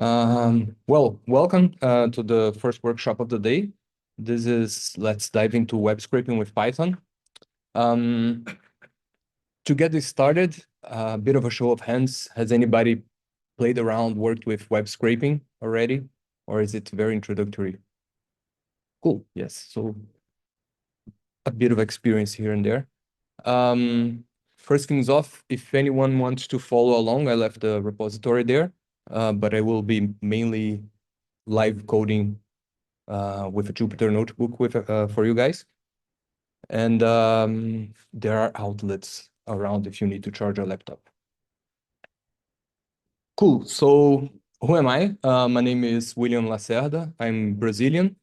Well, welcome to the first workshop of the day. This is Let's Dive into Web Scraping with Python. Um, to get this started, a bit of a show of hands. Has anybody played around, worked with web scraping already? Or is it very introductory? Cool, yes. So a bit of experience here and there. First things off, if anyone wants to follow along, I left the repository there, but I will be mainly live coding with a Jupyter notebook for you guys. And there are outlets around if you need to charge a laptop. Cool. So who am I? My name is William Lacerda. I'm Brazilian.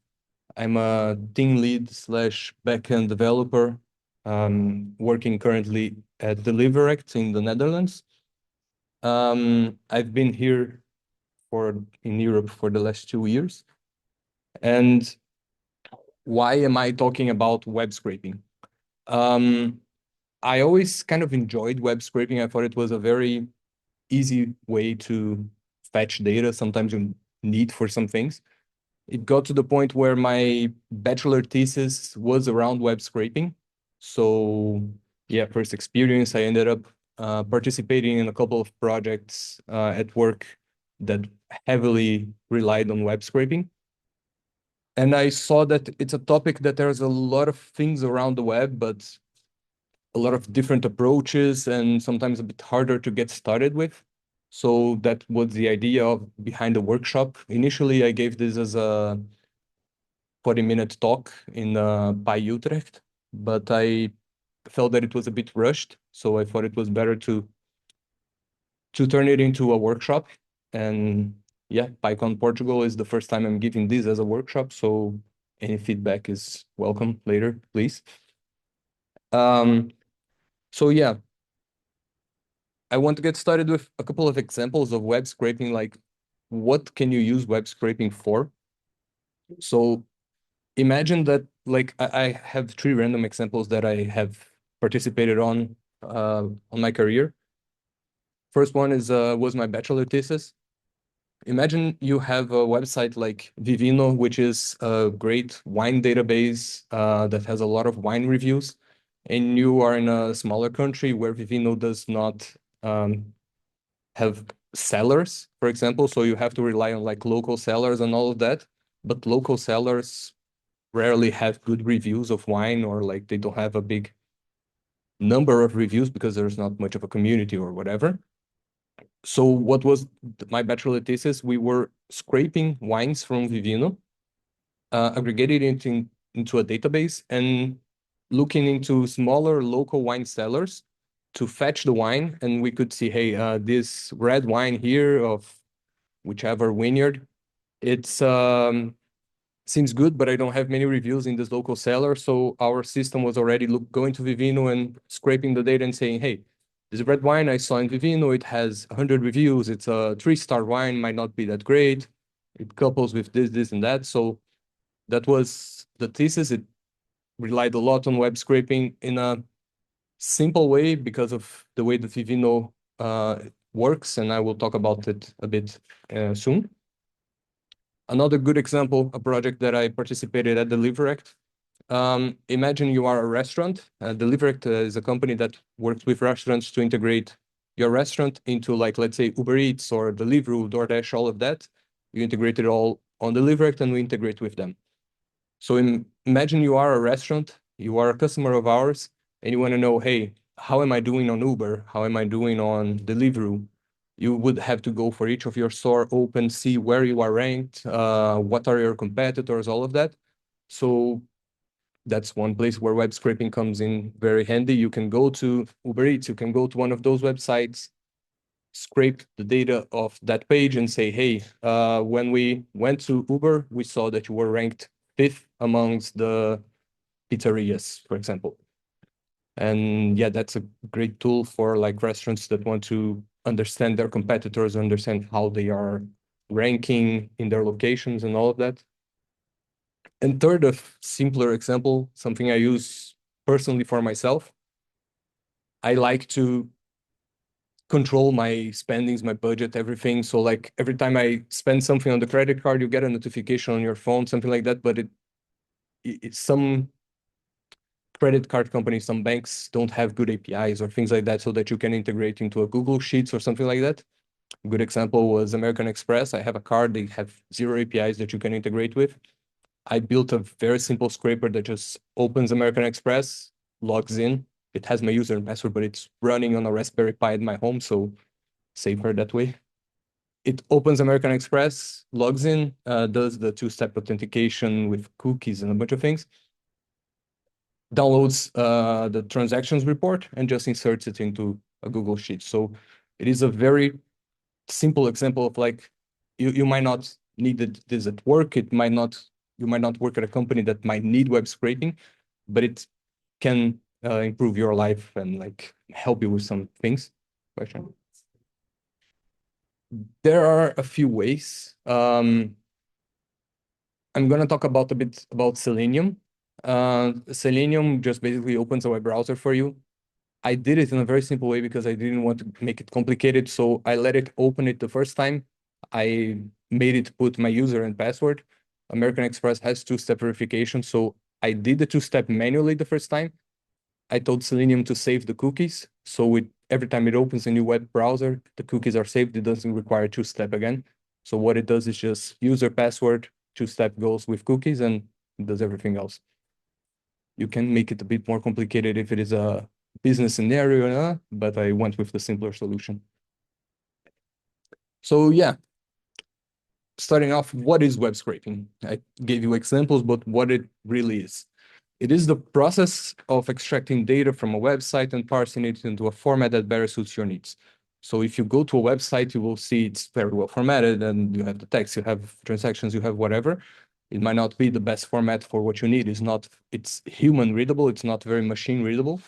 I'm a team lead slash backend developer, working currently at Deliverect in the Netherlands. I've been here in Europe for the last 2 years. And why am I talking about web scraping? I always kind of enjoyed web scraping. I thought it was a very easy way to fetch data. Sometimes you need for some things. It got to the point where my bachelor thesis was around web scraping. So yeah, first experience, I ended up participating in a couple of projects at work that heavily relied on web scraping. And I saw that it's a topic that there's a lot of things around the web, but a lot of different approaches and sometimes a bit harder to get started with. So that was the idea behind the workshop. Initially, I gave this as a 40-minute talk in Utrecht, but I felt that it was a bit rushed. So I thought it was better to turn it into a workshop. And yeah, PyCon Portugal is the first time I'm giving this as a workshop. So any feedback is welcome later, please. So yeah, I want to get started with a couple of examples of web scraping, like what can you use web scraping for? So imagine that, like I have 3 random examples that I have participated on my career. First one is was my bachelor thesis. Imagine you have a website like Vivino, which is a great wine database that has a lot of wine reviews, and you are in a smaller country where Vivino does not have sellers, for example, so you have to rely on like local sellers and all of that. But local sellers rarely have good reviews of wine, or like they don't have a big number of reviews because there's not much of a community or whatever. So what was my bachelor thesis? We were scraping wines from Vivino, aggregating it into a database and looking into smaller local wine sellers to fetch the wine. And we could see, hey, this red wine here of whichever vineyard, it's seems good, but I don't have many reviews in this local seller. So our system was already going to Vivino and scraping the data and saying, hey, this red wine I saw in Vivino, it has 100 reviews. It's a 3-star wine, might not be that great. It couples with this, this, and that. So that was the thesis. It relied a lot on web scraping in a simple way because of the way the Vivino works, and I will talk about it a bit soon. Another good example, a project that I participated at Deliverect. Imagine you are a restaurant. Deliverect is a company that works with restaurants to integrate your restaurant into, like, let's say, Uber Eats or Deliveroo, DoorDash, all of that. You integrate it all on Deliverect and we integrate with them. So imagine you are a restaurant, you are a customer of ours, and you want to know, hey, how am I doing on Uber? How am I doing on Deliveroo? You would have to go for each of your store, open, see where you are ranked, what are your competitors, all of that. So that's one place where web scraping comes in very handy. You can go to Uber Eats, you can go to one of those websites, scrape the data of that page and say, hey, when we went to Uber, we saw that you were ranked 5th amongst the pizzerias, for example. And yeah, that's a great tool for like restaurants that want to understand their competitors, understand how they are ranking in their locations and all of that. And third, a simpler example, something I use personally for myself. I like to control my spendings, my budget, everything. So like every time I spend something on the credit card, you get a notification on your phone, something like that. But it's some credit card companies, some banks don't have good APIs or things like that so that you can integrate into a Google Sheets or something like that. A good example was American Express. I have a card, they have zero APIs that you can integrate with. I built a very simple scraper that just opens American Express, logs in. It has my user and password, but it's running on a Raspberry Pi at my home, so safer that way. It opens American Express, logs in, does the two-step authentication with cookies and a bunch of things, downloads the transactions report, and just inserts it into a Google Sheet. So it is a very simple example of like, you might not need this at work. You might not work at a company that might need web scraping, but it can improve your life and like help you with some things. Question. There are a few ways. I'm going to talk about a bit about Selenium. Selenium just basically opens a web browser for you. I did it in a very simple way because I didn't want to make it complicated. So I let it open it the first time. I made it put my user and password. American Express has two-step verification. So I did the two-step manually the first time. I told Selenium to save the cookies. So every time it opens a new web browser, the cookies are saved. It doesn't require two-step again. So what it does is just user password, two-step goes with cookies, and it does everything else. You can make it a bit more complicated if it is a business scenario, but I went with the simpler solution. So yeah, starting off, what is web scraping? I gave you examples, but what it really is. It is the process of extracting data from a website and parsing it into a format that better suits your needs. So if you go to a website, you will see it's very well formatted and you have the text, you have transactions, you have whatever. It might not be the best format for what you need. It's human readable. It's not very machine readable.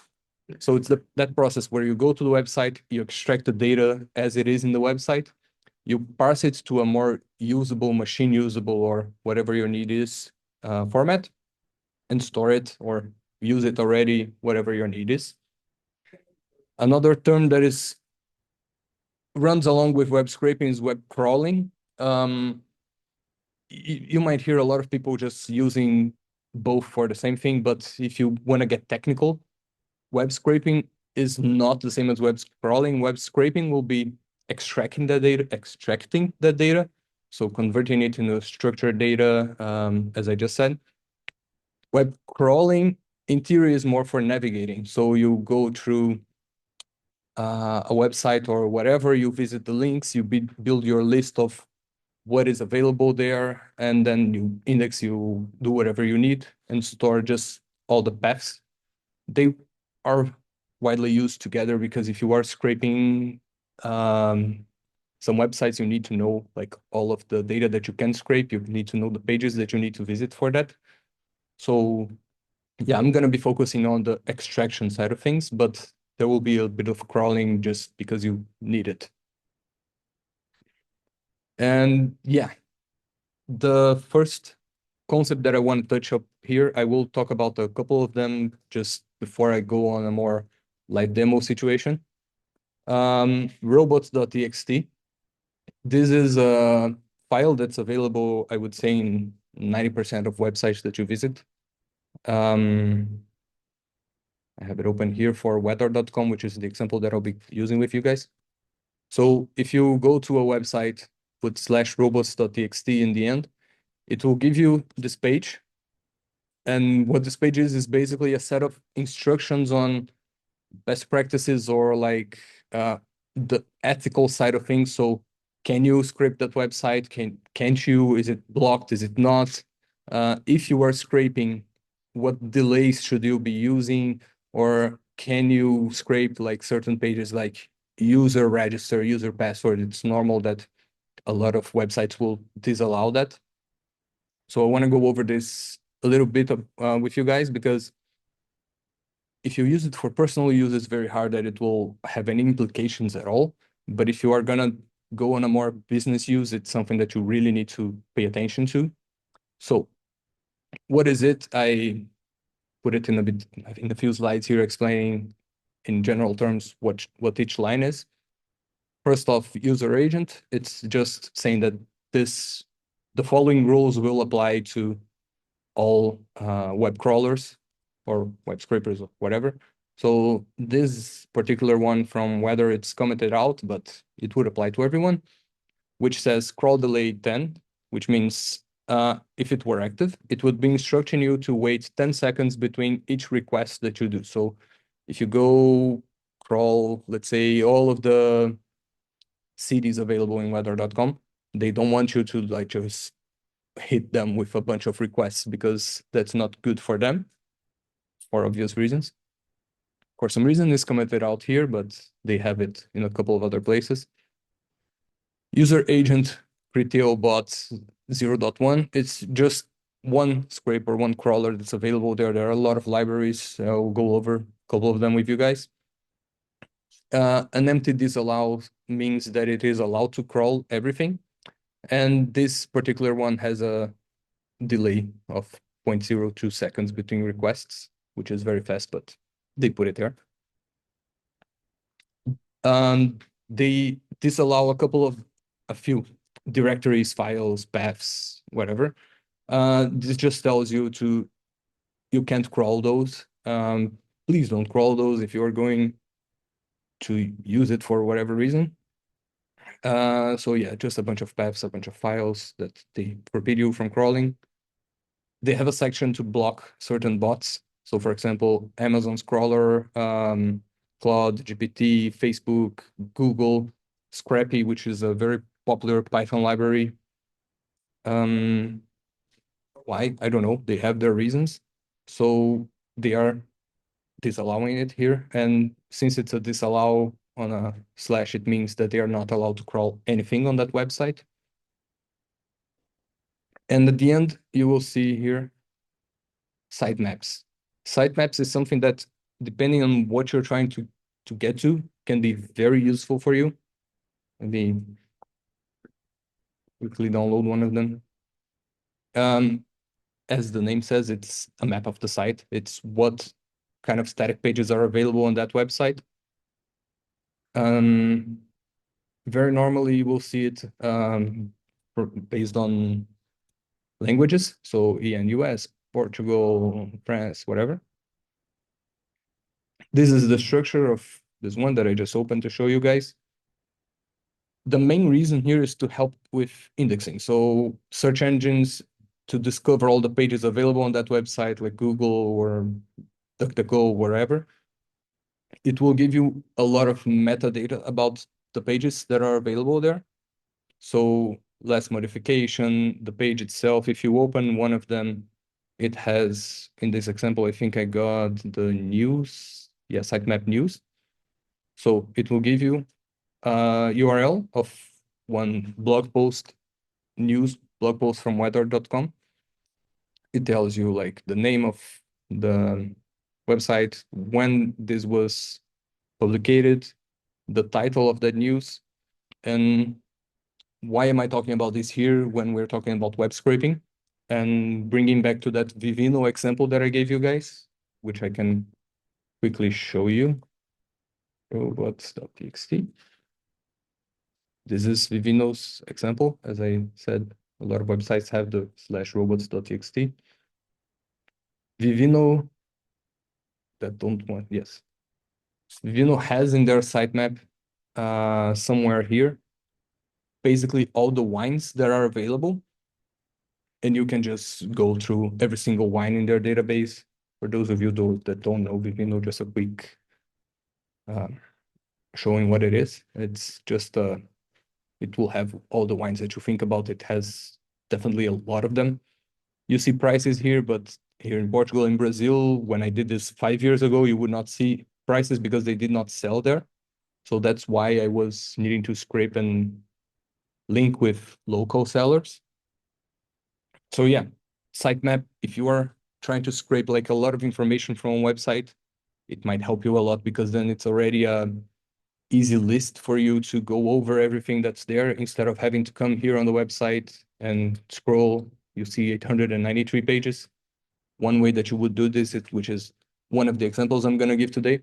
So it's that process where you go to the website, you extract the data as it is in the website, you parse it to a more usable, machine usable, or whatever your need is format, and store it or use it already, whatever your need is. Another term that runs along with web scraping is web crawling. You might hear a lot of people just using both for the same thing, but if you want to get technical, web scraping is not the same as web crawling. Web scraping will be extracting the data, so converting it into structured data, as I just said. Web crawling, in theory, is more for navigating. So you go through a website or whatever, you visit the links, you build your list of what is available there, and then you index, you do whatever you need, and store just all the paths. They are widely used together because if you are scraping some websites, you need to know like all of the data that you can scrape. You need to know the pages that you need to visit for that. So yeah, I'm going to be focusing on the extraction side of things, but there will be a bit of crawling just because you need it. And yeah, the first concept that I want to touch up here, I will talk about a couple of them just before I go on a more live demo situation. Robots.txt. This is a file that's available, I would say, in 90% of websites that you visit. I have it open here for weather.com, which is the example that I'll be using with you guys. So if you go to a website, put /robots.txt in the end, it will give you this page. And what this page is basically a set of instructions on best practices or like the ethical side of things. So can you scrape that website? Can't you? Is it blocked? Is it not? If you are scraping, what delays should you be using? Or can you scrape like certain pages like user register, user password? It's normal that a lot of websites will disallow that. So I want to go over this a little bit with you guys because if you use it for personal use, it's very hard that it will have any implications at all. But if you are gonna go on a more business use, it's something that you really need to pay attention to. So what is it? I put it in a few slides here explaining in general terms what each line is. First off, user agent, it's just saying that the following rules will apply to all web crawlers or web scrapers or whatever. So this particular one from Weather, it's commented out, but it would apply to everyone, which says crawl delay 10, which means if it were active, it would be instructing you to wait 10 seconds between each request that you do. So if you go crawl, let's say, all of the cities available in weather.com, they don't want you to like just hit them with a bunch of requests because that's not good for them for obvious reasons. For some reason, it's commented out here, but they have it in a couple of other places. User agent retail bots 0.1. It's just one scraper, one crawler that's available there. There are a lot of libraries. I'll go over a couple of them with you guys. An empty disallow means that it is allowed to crawl everything. And this particular one has a delay of 0.02 seconds between requests, which is very fast, but they put it there. They disallow a few directories, files, paths, whatever. This just tells you you can't crawl those. Please don't crawl those if you're going to use it for whatever reason. So yeah, just a bunch of paths, a bunch of files that they forbid you from crawling. They have a section to block certain bots. So for example, Amazon's crawler, Claude, GPT, Facebook, Google, Scrappy, which is a very popular Python library. Why? I don't know. They have their reasons. So they are disallowing it here. And since it's a disallow on a slash, it means that they are not allowed to crawl anything on that website. And at the end, you will see here sitemaps. Sitemaps is something that, depending on what you're trying to get to, can be very useful for you. Let me quickly download one of them. As the name says, it's a map of the site. It's what kind of static pages are available on that website. Very normally, you will see it based on languages. So EN US, Portugal, France, whatever. This is the structure of this one that I just opened to show you guys. The main reason here is to help with indexing. So search engines to discover all the pages available on that website, like Google or DuckDuckGo, wherever. It will give you a lot of metadata about the pages that are available there. So less modification, the page itself. If you open one of them, it has, in this example, I think I got the news, yeah, sitemap news. So it will give you a URL of one blog post, news blog post from weather.com. It tells you like the name of the website, when this was publicated, the title of that news, and why am I talking about this here when we're talking about web scraping? And bringing back to that Vivino example that I gave you guys, which I can quickly show you. Robots.txt. This is Vivino's example. As I said, a lot of websites have the /robots.txt. Vivino that don't want, yes. Vivino has in their sitemap somewhere here, basically all the wines that are available. And you can just go through every single wine in their database. For those of you that don't know Vivino, just a quick showing what it is. It's just, it will have all the wines that you think about. It has definitely a lot of them. You see prices here, but here in Portugal and Brazil, when I did this 5 years ago, you would not see prices because they did not sell there. So that's why I was needing to scrape and link with local sellers. So yeah, sitemap, if you are trying to scrape like a lot of information from a website, it might help you a lot because then it's already a easy list for you to go over everything that's there instead of having to come here on the website and scroll. You see 893 pages. One way that you would do this, which is one of the examples I'm going to give today.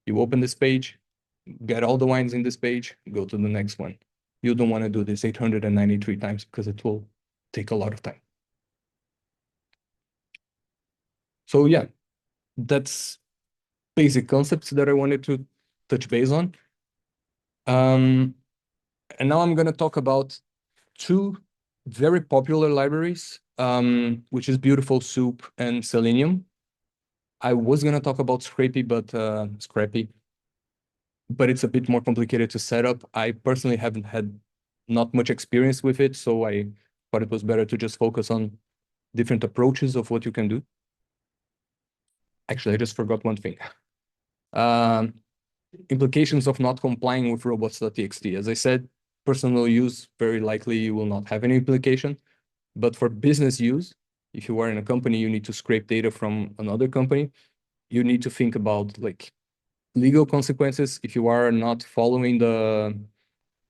You open this page, get all the wines in this page, go to the next one. You don't want to do this 893 times because it will take a lot of time. So yeah, that's basic concepts that I wanted to touch base on. And now I'm going to talk about two very popular libraries, which is Beautiful Soup and Selenium. I was going to talk about Scrapy, but it's a bit more complicated to set up. I personally haven't had not much experience with it, so I thought it was better to just focus on different approaches of what you can do. Actually, I just forgot one thing. Implications of not complying with robots.txt. As I said, personal use, very likely you will not have any implication. But for business use, if you are in a company, you need to scrape data from another company. You need to think about like legal consequences if you are not following the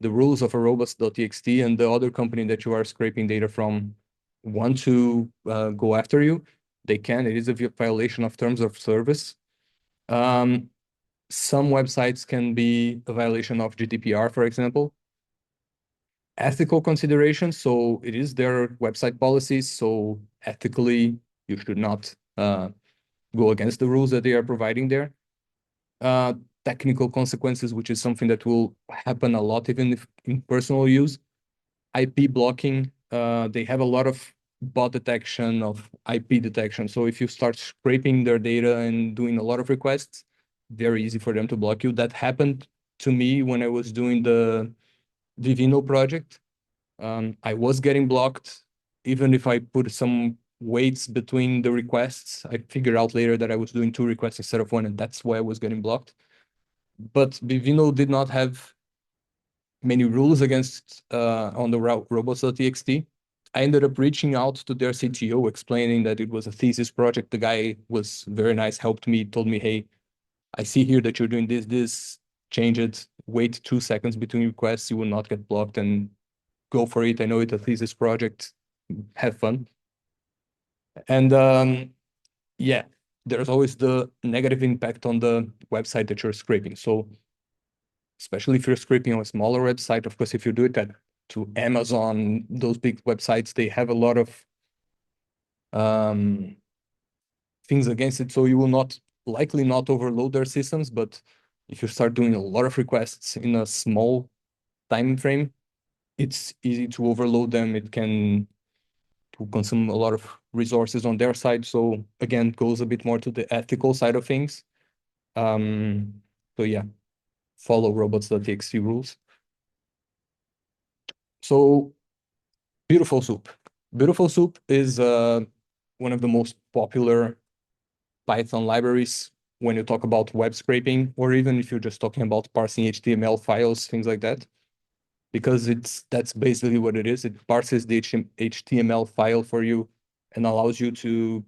rules of a robots.txt and the other company that you are scraping data from want to go after you, they can. It is a violation of terms of service. Some websites can be a violation of GDPR, for example. Ethical considerations, so it is their website policies, so ethically you should not go against the rules that they are providing there. Technical consequences, which is something that will happen a lot even if in personal use. IP blocking, they have a lot of bot detection, of IP detection. So if you start scraping their data and doing a lot of requests, very easy for them to block you. That happened to me when I was doing the Vivino project. I was getting blocked. Even if I put some weights between the requests, I figured out later that I was doing 2 requests instead of 1, and that's why I was getting blocked. But Vivino did not have many rules against on the robots.txt. I ended up reaching out to their CTO, explaining that it was a thesis project. The guy was very nice, helped me, told me, hey, I see here that you're doing this, change it, wait 2 seconds between requests, you will not get blocked, and go for it. I know it's a thesis project, have fun. And yeah, there's always the negative impact on the website that you're scraping. So especially if you're scraping on a smaller website, of course, if you do it to Amazon, those big websites, they have a lot of things against it. So you will likely not overload their systems, but if you start doing a lot of requests in a small time frame, it's easy to overload them. It can to consume a lot of resources on their side. So again, goes a bit more to the ethical side of things. So yeah, follow robots.txt rules. So Beautiful Soup. Beautiful Soup is one of the most popular Python libraries when you talk about web scraping, or even if you're just talking about parsing HTML files, things like that, because that's basically what it is. It parses the HTML file for you and allows you to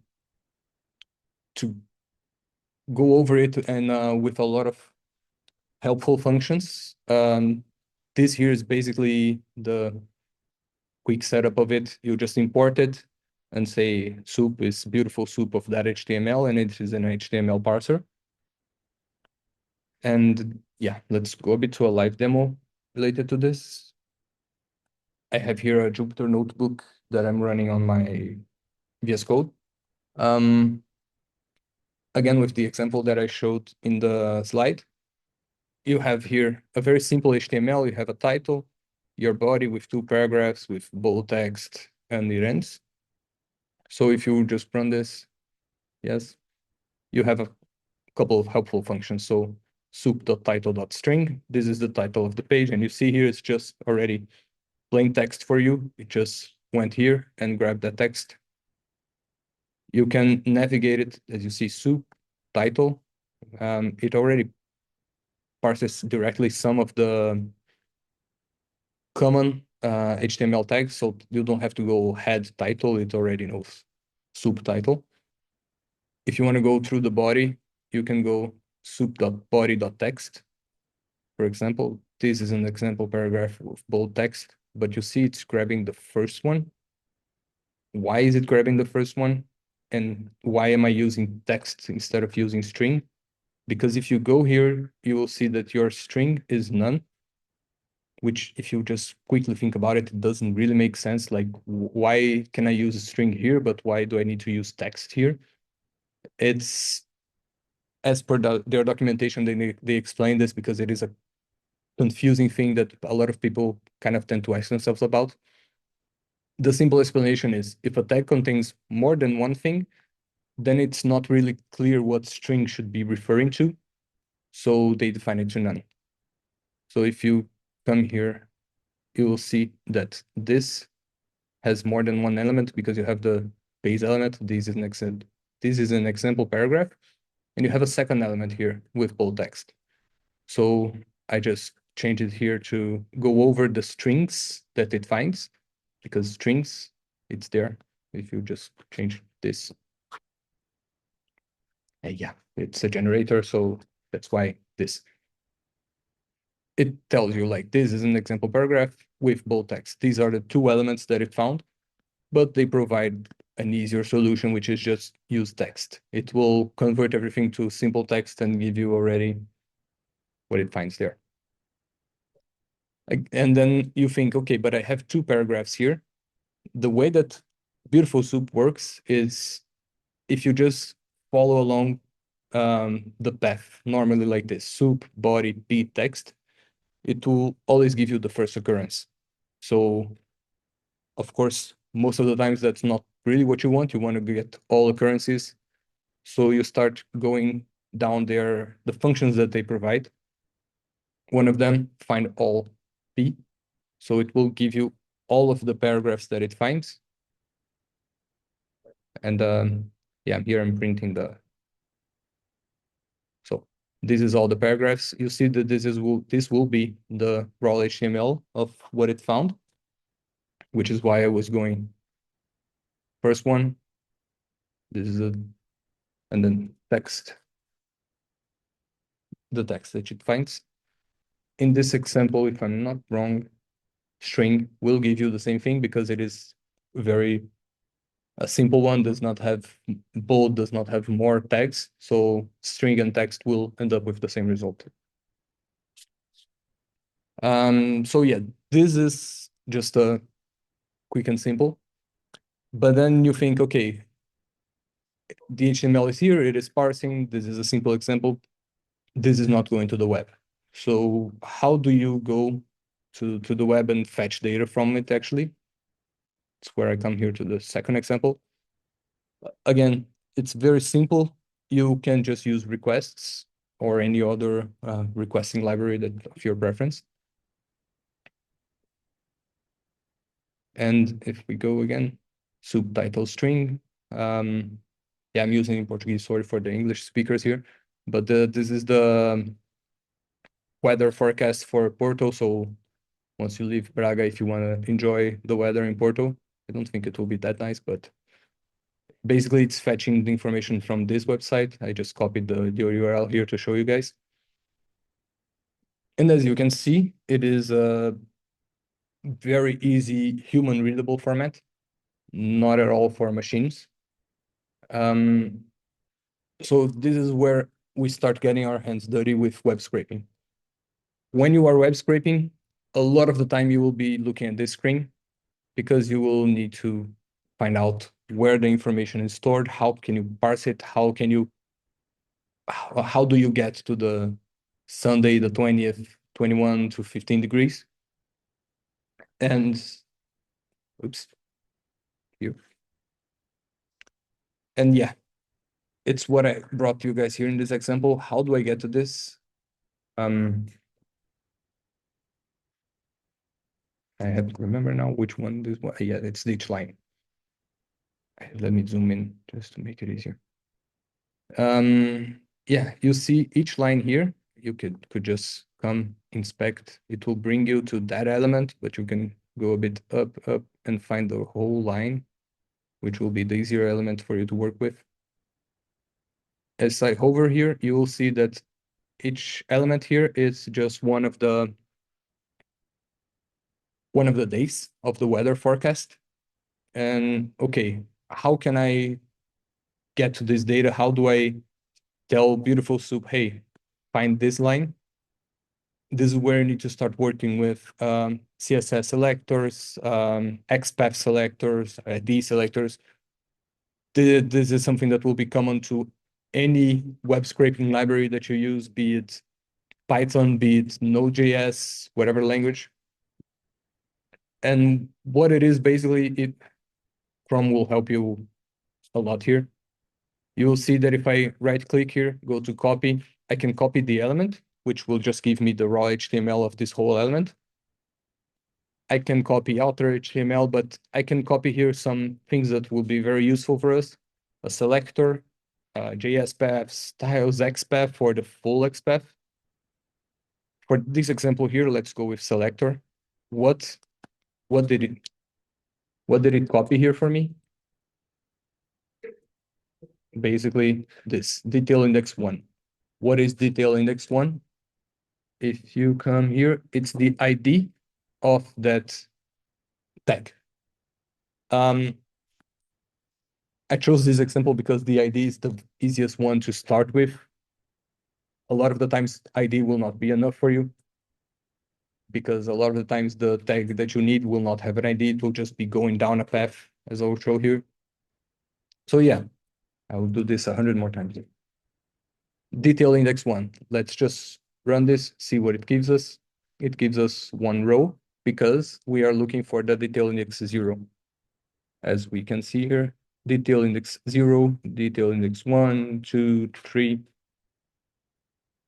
go over it and with a lot of helpful functions. This here is basically the quick setup of it. You just import it and say soup is beautiful soup of that HTML, and it is an HTML parser. And yeah, let's go a bit to a live demo related to this. I have here a Jupyter notebook that I'm running on my VS Code. Again, with the example that I showed in the slide, you have here a very simple HTML. You have a title, your body with 2 paragraphs with bold text, and it ends. So if you just run this, yes, you have a couple of helpful functions. So soup.title.string, this is the title of the page, and you see here it's just already plain text for you. It just went here and grabbed that text. You can navigate it as you see soup title. It already parses directly some of the common HTML tags, so you don't have to go head title, it already knows soup title. If you want to go through the body, you can go soup.body.text. For example, this is an example paragraph with bold text, but you see it's grabbing the first one. Why is it grabbing the first one? And why am I using text instead of using string? Because if you go here, you will see that your string is none, which if you just quickly think about it, it doesn't really make sense. Like, why can I use a string here, but why do I need to use text here? It's as per their documentation, they explain this because it is a confusing thing that a lot of people kind of tend to ask themselves about. The simple explanation is if a tag contains more than one thing, then it's not really clear what string should be referring to. So they define it to none. So if you come here, you will see that this has more than one element because you have the base element. This is an example paragraph, and you have a second element here with bold text. So I just change it here to go over the strings that it finds, because strings, it's there. If you just change this, yeah, it's a generator, so that's why this. It tells you like this is an example paragraph with bold text. These are the two elements that it found, but they provide an easier solution, which is just use text. It will convert everything to simple text and give you already what it finds there. And then you think, okay, but I have two paragraphs here. The way that Beautiful Soup works is if you just follow along the path normally like this, soup, body, p, text, it will always give you the first occurrence. So of course, most of the times that's not really what you want. You want to get all occurrences. So you start going down there, the functions that they provide. One of them, find all p. So it will give you all of the paragraphs that it finds. And yeah, here I'm printing the. So this is all the paragraphs. You see that this will be the raw HTML of what it found, which is why I was going first one. This is and then text, the text that it finds. In this example, if I'm not wrong, string will give you the same thing because it is very a simple one, does not have bold, does not have more tags. So string and text will end up with the same result. So yeah, this is just a quick and simple. But then you think, okay, the HTML is here, it is parsing. This is a simple example. This is not going to the web. So how do you go to the web and fetch data from it actually? It's where I come here to the second example. Again, it's very simple. You can just use requests or any other requesting library that of your preference. And if we go again, subtitle string. Yeah, I'm using in Portuguese, sorry for the English speakers here. But this is the weather forecast for Porto. So once you leave Braga, if you want to enjoy the weather in Porto, I don't think it will be that nice, but basically it's fetching the information from this website. I just copied the URL here to show you guys. And as you can see, it is a very easy human readable format, not at all for machines. So this is where we start getting our hands dirty with web scraping. When you are web scraping, a lot of the time you will be looking at this screen because you will need to find out where the information is stored, how can you parse it, how do you get to the Sunday, the 20th, 21 to 15 degrees? And oops, here. And yeah, it's what I brought you guys here in this example. How do I get to this? I have to remember now which one this one. Yeah, it's each line. Let me zoom in just to make it easier. Yeah, you see each line here. You could just come inspect. It will bring you to that element, but you can go a bit up, and find the whole line, which will be the easier element for you to work with. As I hover here, you will see that each element here is just one of the days of the weather forecast. And okay, how can I get to this data? How do I tell beautiful soup, hey, find this line. This is where you need to start working with CSS selectors, XPath selectors, ID selectors. This is something that will be common to any web scraping library that you use, be it Python, be it Node.js, whatever language. And what it is basically, Chrome will help you a lot here. You will see that if I right click here, go to copy, I can copy the element, which will just give me the raw HTML of this whole element. I can copy outer HTML, but I can copy here some things that will be very useful for us. A selector, JS path, styles XPath for the full XPath. For this example here, let's go with selector. What did it copy here for me? Basically this detail index 1. What is detail index 1? If you come here, it's the ID of that tag. I chose this example because the ID is the easiest one to start with. A lot of the times ID will not be enough for you because a lot of the times the tag that you need will not have an ID. It will just be going down a path, as I'll show here. So yeah, I will do this 100 more times. Detail index 1. Let's just run this, see what it gives us. It gives us one row because we are looking for the detail index 0. As we can see here, detail index 0, detail index 1, 2, 3.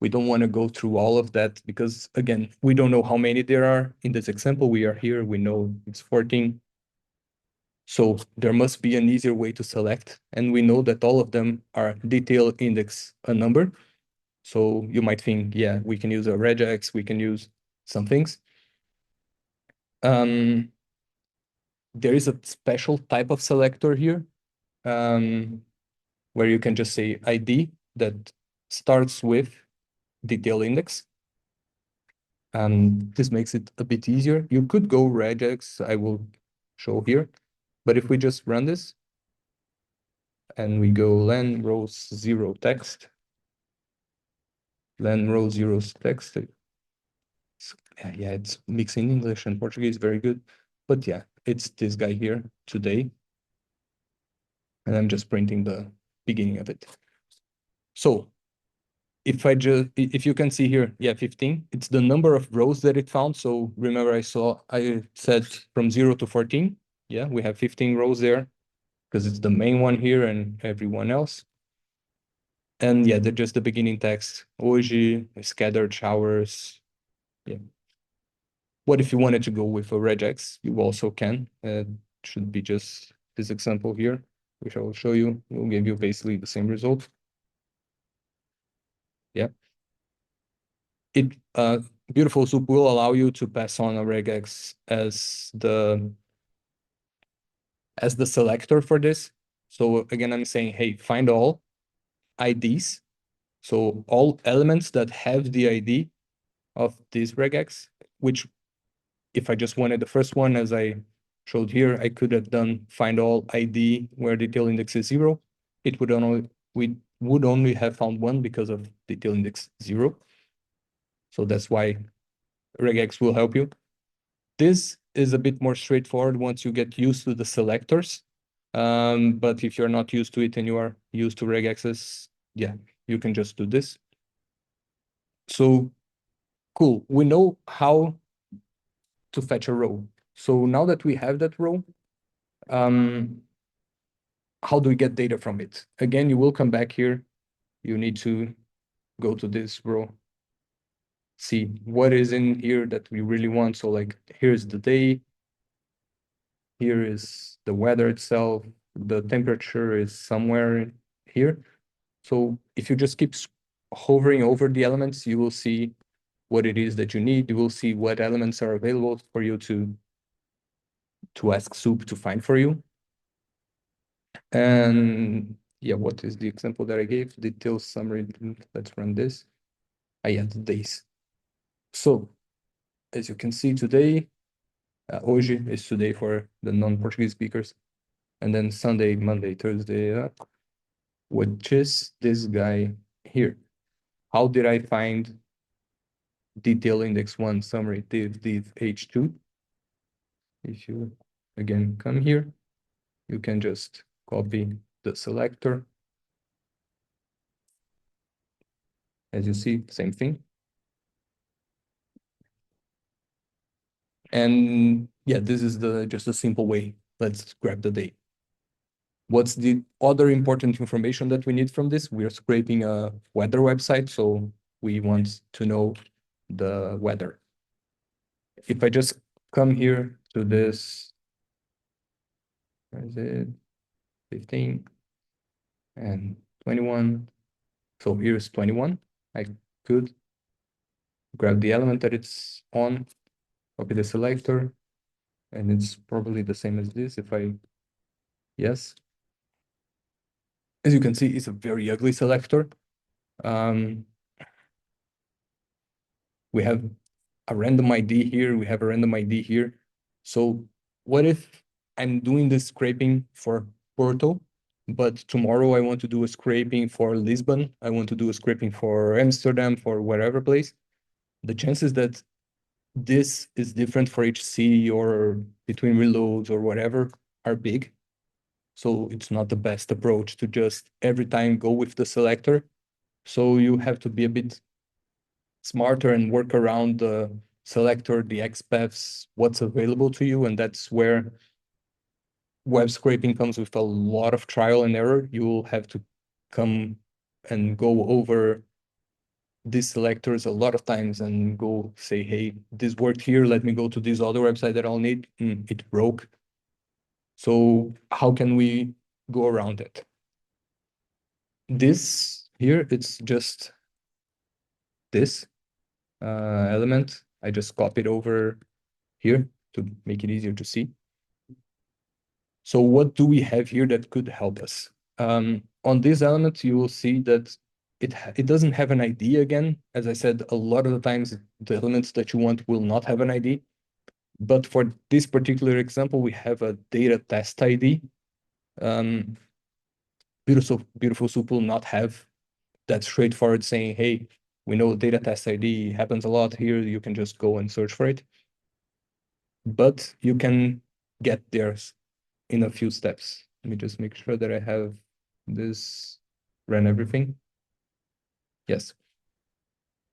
We don't want to go through all of that because, again, we don't know how many there are. In this example, we are here, we know it's 14. So there must be an easier way to select. And we know that all of them are detail index a number. So you might think, yeah, we can use a regex, we can use some things. There is a special type of selector here where you can just say ID that starts with detail index. This makes it a bit easier. You could go regex, I will show here. But if we just run this and we go len rows 0 text, len row 0 text, yeah, it's mixing English and Portuguese, very good. But yeah, it's this guy here today. And I'm just printing the beginning of it. So if you can see here, yeah, 15, it's the number of rows that it found. So remember I said from 0 to 14. Yeah, we have 15 rows there because it's the main one here and everyone else. And yeah, they're just the beginning text. Hoje, scattered showers. Yeah. What if you wanted to go with a regex? You also can. Should be just this example here, which I will show you. Will give you basically the same result. Yeah. It Beautiful Soup will allow you to pass on a regex as the selector for this. So again, I'm saying, hey, find all IDs. So all elements that have the ID of this regex, which if I just wanted the first one, as I showed here, I could have done find all ID where detail index is 0. We would only have found one because of detail index 0. So that's why regex will help you. This is a bit more straightforward once you get used to the selectors. But if you're not used to it and you are used to regexes, yeah, you can just do this. So cool. We know how to fetch a row. So now that we have that row, how do we get data from it? Again, you will come back here. You need to go to this row, see what is in here that we really want. So like, here's the day. Here is the weather itself. The temperature is somewhere here. So if you just keep hovering over the elements, you will see what it is that you need. You will see what elements are available for you to ask Soup to find for you. And yeah, what is the example that I gave? Detail summary. Let's run this. Yeah, the days. So as you can see today, hoje is today for the non-Portuguese speakers. And then Sunday, Monday, Thursday, which is this guy here, how did I find detail index 1 summary div h2? If you again come here, you can just copy the selector. As you see, same thing. And yeah, this is just a simple way. Let's grab the date. What's the other important information that we need from this? We are scraping a weather website, so we want to know the weather. If I just come here to this, where is it? 15 and 21. So here's 21. I could grab the element that it's on, copy the selector, and it's probably the same as this if I, yes. As you can see, it's a very ugly selector. We have a random ID here, we have a random ID here. So what if I'm doing this scraping for Porto, but tomorrow I want to do a scraping for Lisbon, I want to do a scraping for Amsterdam, for whatever place? The chances that this is different for each city or between reloads or whatever are big. So it's not the best approach to just every time go with the selector. So you have to be a bit smarter and work around the selector, the XPaths, what's available to you. And that's where web scraping comes with a lot of trial and error. You'll have to come and go over these selectors a lot of times and go say, hey, this worked here. Let me go to this other website that I'll need. It broke. So how can we go around it? This here, it's just this element. I just copied over here to make it easier to see. So what do we have here that could help us? On this element, you will see that it doesn't have an ID again. As I said, a lot of the times the elements that you want will not have an ID. But for this particular example, we have a data test ID. Beautiful Soup will not have that straightforward saying, hey, we know data test ID happens a lot here. You can just go and search for it. But you can get there in a few steps. Let me just make sure that I have this run everything. Yes.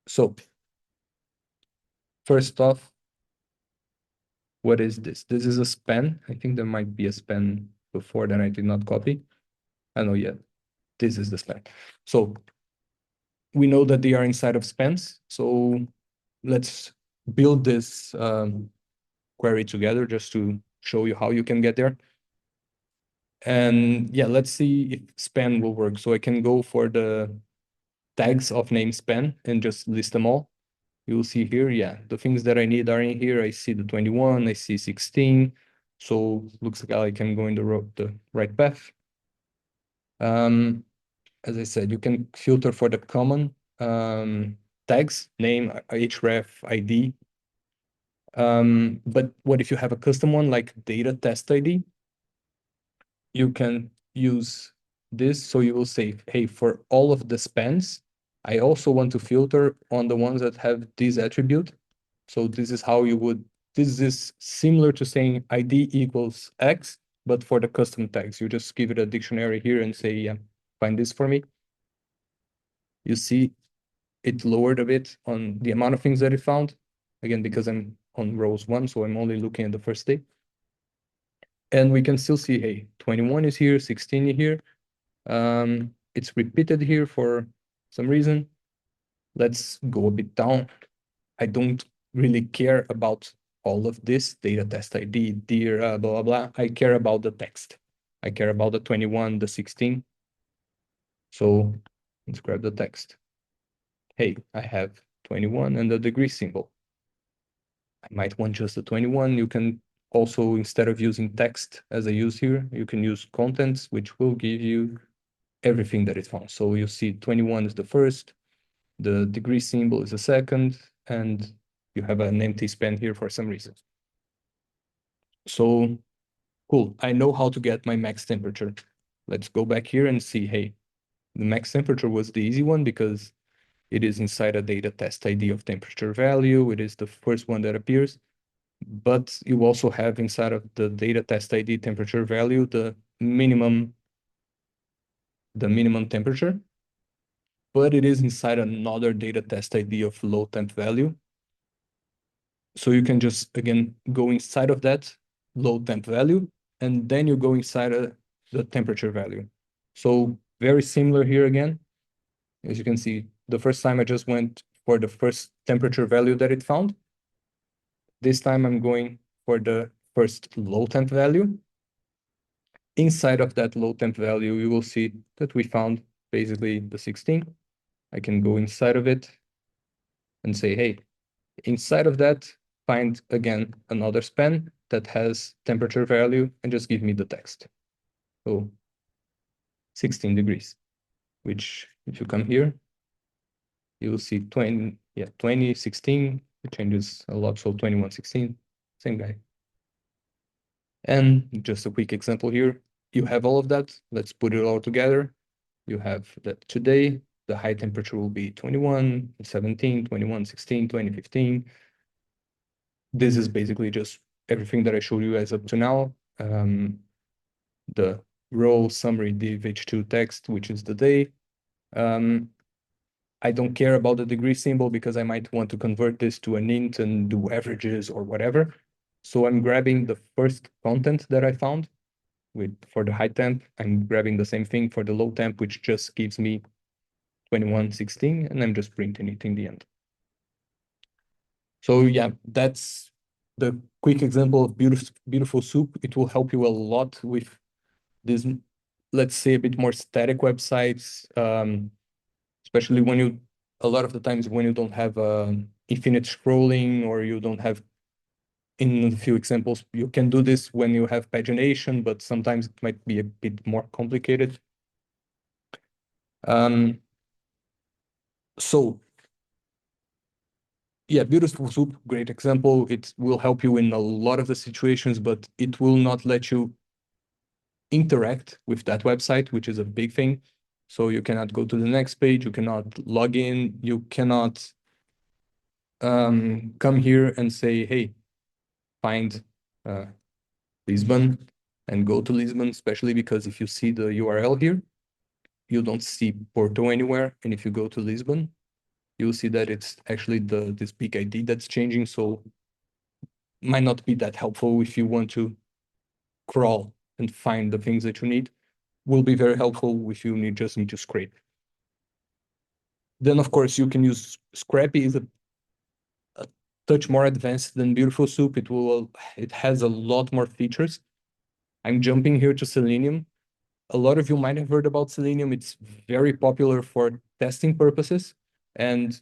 So first off, what is this? This is a span. I think there might be a span before that I did not copy. I know, yeah, this is the span. So we know that they are inside of spans. So let's build this query together just to show you how you can get there. And yeah, let's see if span will work. So I can go for the tags of name span and just list them all. You'll see here, yeah, the things that I need are in here. I see the 21, I see 16. So looks like I can go in the right path. As I said, you can filter for the common tags, name, href, ID. But what if you have a custom one like data test ID? You can use this. So you will say, hey, for all of the spans, I also want to filter on the ones that have this attribute. So this is how you would, this is similar to saying ID equals X, but for the custom tags, you just give it a dictionary here and say, yeah, find this for me. You see it lowered a bit on the amount of things that it found. Again, because I'm on rows 1, so I'm only looking at the first day. And we can still see, hey, 21 is here, 16 is here. It's repeated here for some reason. Let's go a bit down. I don't really care about all of this, data test ID, dear, blah, blah, blah. I care about the text. I care about the 21, the 16. So let's grab the text. Hey, I have 21 and the degree symbol. I might want just the 21. You can also, instead of using text as I use here, you can use contents, which will give you everything that it found. So you see 21 is the first, the degree symbol is the second, and you have an empty span here for some reason. So cool, I know how to get my max temperature. Let's go back here and see, hey, The max temperature was the easy one because it is inside a data test ID of temperature value. It is the first one that appears. But you also have inside of the data test ID temperature value the minimum temperature, but it is inside another data test ID of low temp value. So you can just, again, go inside of that low temp value, and then you go inside the temperature value. So very similar here again. As you can see, the first time I just went for the first temperature value that it found. This time I'm going for the first low temp value. Inside of that low temp value, you will see that we found basically the 16. I can go inside of it and say, hey, inside of that, find again another span that has temperature value and just give me the text. So 16 degrees, which if you come here, you will see 20, 16, it changes a lot. So 21, 16, same guy. And just a quick example here, you have all of that. Let's put it all together. You have that today, the high temperature will be 21, 17, 21, 16, 20, 15. This is basically just everything that I showed you as up to now. The row summary div h2 text, which is the day. I don't care about the degree symbol because I might want to convert this to an int and do averages or whatever. So I'm grabbing the first content that I found for the high temp. I'm grabbing the same thing for the low temp, which just gives me 2116, and I'm just printing it in the end. So yeah, that's the quick example of beautiful soup. It will help you a lot with this, let's say, a bit more static websites, especially a lot of the times when you don't have infinite scrolling, or you don't have, in a few examples, you can do this when you have pagination, but sometimes it might be a bit more complicated. So yeah, beautiful soup, great example. It will help you in a lot of the situations, but it will not let you interact with that website, which is a big thing. So you cannot go to the next page, you cannot log in, you cannot come here and say, hey, find Lisbon and go to Lisbon, especially because if you see the URL here, you don't see Porto anywhere. And if you go to Lisbon, you'll see that it's actually this big ID that's changing. So might not be that helpful if you want to crawl and find the things that you need. Will be very helpful if you just need to scrape. Then of course you can use Scrappy is a touch more advanced than Beautiful Soup. It has a lot more features. I'm jumping here to Selenium. A lot of you might have heard about Selenium. It's very popular for testing purposes. And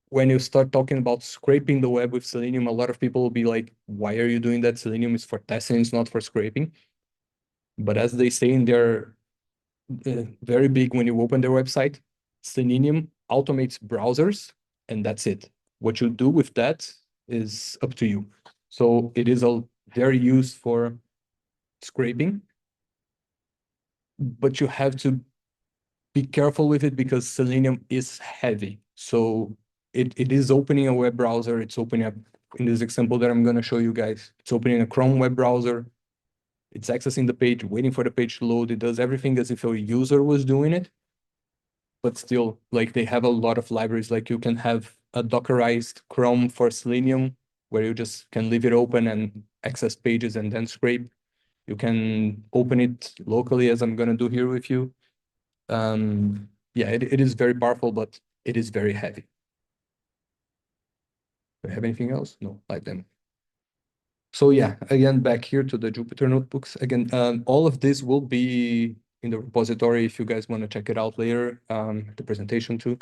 when you start talking about scraping the web with Selenium, a lot of people will be like, why are you doing that? Selenium is for testing, it's not for scraping. But as they say in their very big, when you open their website, Selenium automates browsers, and that's it. What you do with that is up to you. So it is very used for scraping, but you have to be careful with it because Selenium is heavy. So it is opening a web browser. It's opening up, in this example that I'm going to show you guys, it's opening a Chrome web browser. It's accessing the page, waiting for the page to load. It does everything as if a user was doing it. But still, like, they have a lot of libraries. Like, you can have a Dockerized Chrome for Selenium, where you just can leave it open and access pages and then scrape. You can open it locally, as I'm going to do here with you. Yeah, it is very powerful, but it is very heavy. Do I have anything else? No, like them. So yeah, again, back here to the Jupyter notebooks. Again, all of this will be in the repository if you guys want to check it out later, the presentation too.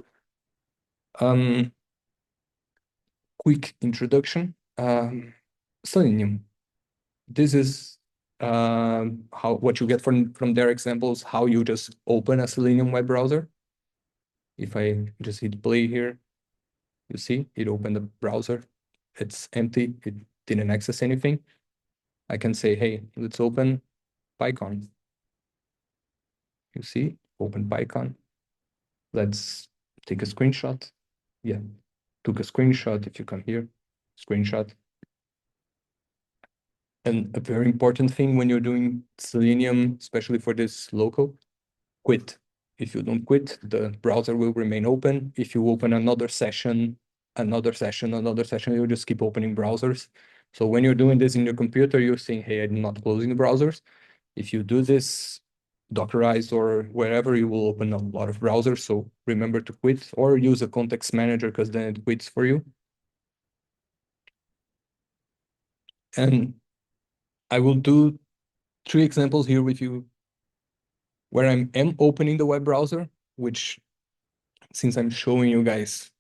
Quick introduction. Selenium. This is what you get from their examples, how you just open a Selenium web browser. If I just hit play here, you see it opened the browser. It's empty. It didn't access anything. I can say, hey, let's open PyCon. You see, open PyCon. Let's take a screenshot. Yeah, took a screenshot. If you come here, screenshot. And a very important thing when you're doing Selenium, especially for this local, quit. If you don't quit, the browser will remain open. If you open another session, you'll just keep opening browsers. So when you're doing this in your computer, you're saying, hey, I'm not closing the browsers. If you do this Dockerized or wherever, you will open a lot of browsers. So remember to quit or use a context manager because then it quits for you. And I will do 3 examples here with you where I am opening the web browser, which since I'm showing you guys,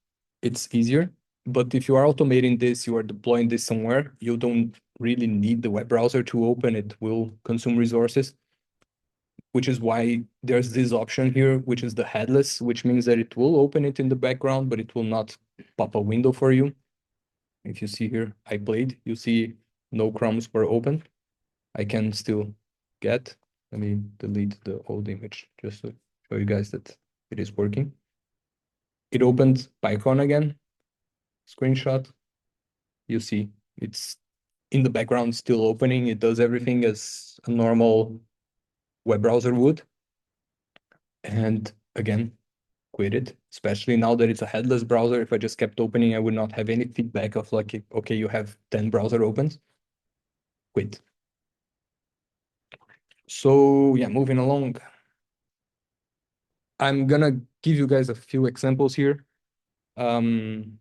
it's easier. But if you are automating this, you are deploying this somewhere, you don't really need the web browser to open. It will consume resources, which is why there's this option here, which is the headless, which means that it will open it in the background, but it will not pop a window for you. If you see here, I played, you see no crumbs were open. I can still get, let me delete the old image just to show you guys that it is working. It opened PyCon again, screenshot. You see it's in the background still opening. It does everything as a normal web browser would. And again, quit it, especially now that it's a headless browser. If I just kept opening, I would not have any feedback of like, okay, you have 10 browser opens. Quit. So yeah, moving along. I'm gonna give you guys a few examples here. I'm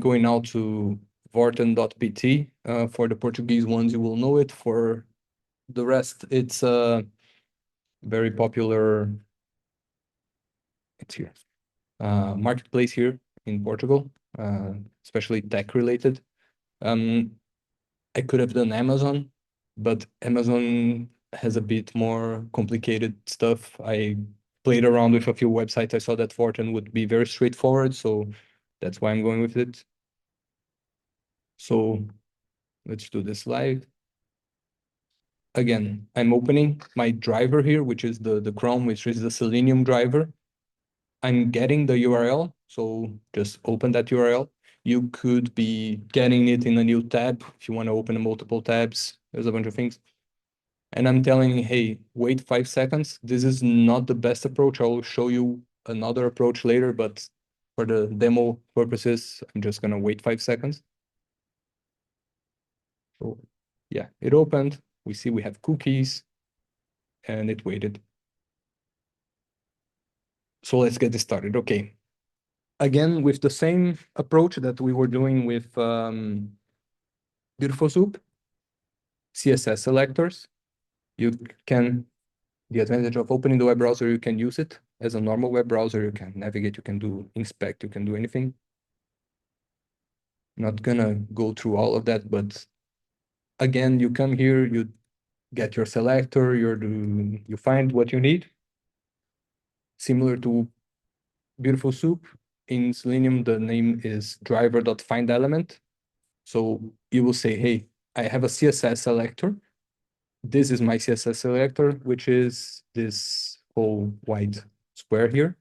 going now to vorten.pt. For the Portuguese ones, you will know it. For the rest, it's a very popular, it's here, marketplace here in Portugal, especially tech related. I could have done Amazon, but Amazon has a bit more complicated stuff. I played around with a few websites. I saw that Fortin would be very straightforward, so that's why I'm going with it. So let's do this live. Again, I'm opening my driver here, which is the Chrome, which is the Selenium driver. I'm getting the URL, so just open that URL. You could be getting it in a new tab if you want to open multiple tabs. There's a bunch of things. And I'm telling, hey, wait 5 seconds. This is not the best approach. I will show you another approach later, but for the demo purposes, I'm just gonna wait 5 seconds. So yeah, it opened. We see we have cookies and it waited. So let's get this started. Okay. Again, with the same approach that we were doing with Beautiful Soup, CSS selectors, you can, the advantage of opening the web browser, you can use it as a normal web browser. You can navigate, you can do inspect, you can do anything. Not gonna go through all of that, but again, you come here, you get your selector, you find what you need. Similar to Beautiful Soup, in Selenium, the name is driver.findElement. So you will say, hey, I have a CSS selector. This is my CSS selector, which is this whole white square here.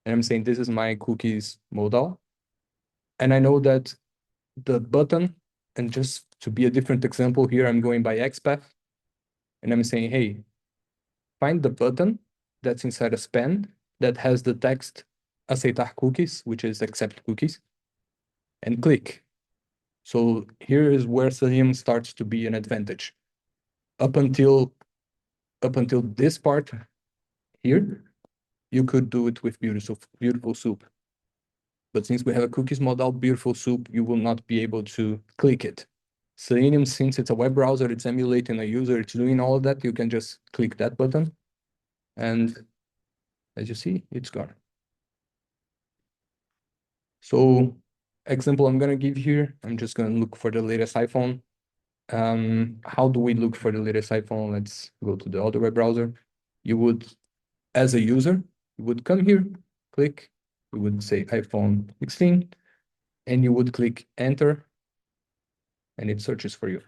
And I'm saying this is my cookies modal. And I know that the button, and just to be a different example here, I'm going by XPath. And I'm saying, hey, find the button that's inside a span that has the text aceitar cookies, which is accept cookies, and click. So here is where Selenium starts to be an advantage. Up until this part here, you could do it with Beautiful Soup. But since we have a cookies model, Beautiful Soup, you will not be able to click it. Selenium, since it's a web browser, it's emulating a user, it's doing all of that, you can just click that button. And as you see, it's gone. So example I'm gonna give here, I'm just gonna look for the latest iPhone. How do we look for the latest iPhone? Let's go to the other web browser. You would, as a user, you would come here, click, you would say iPhone 16, and you would click enter, and it searches for you.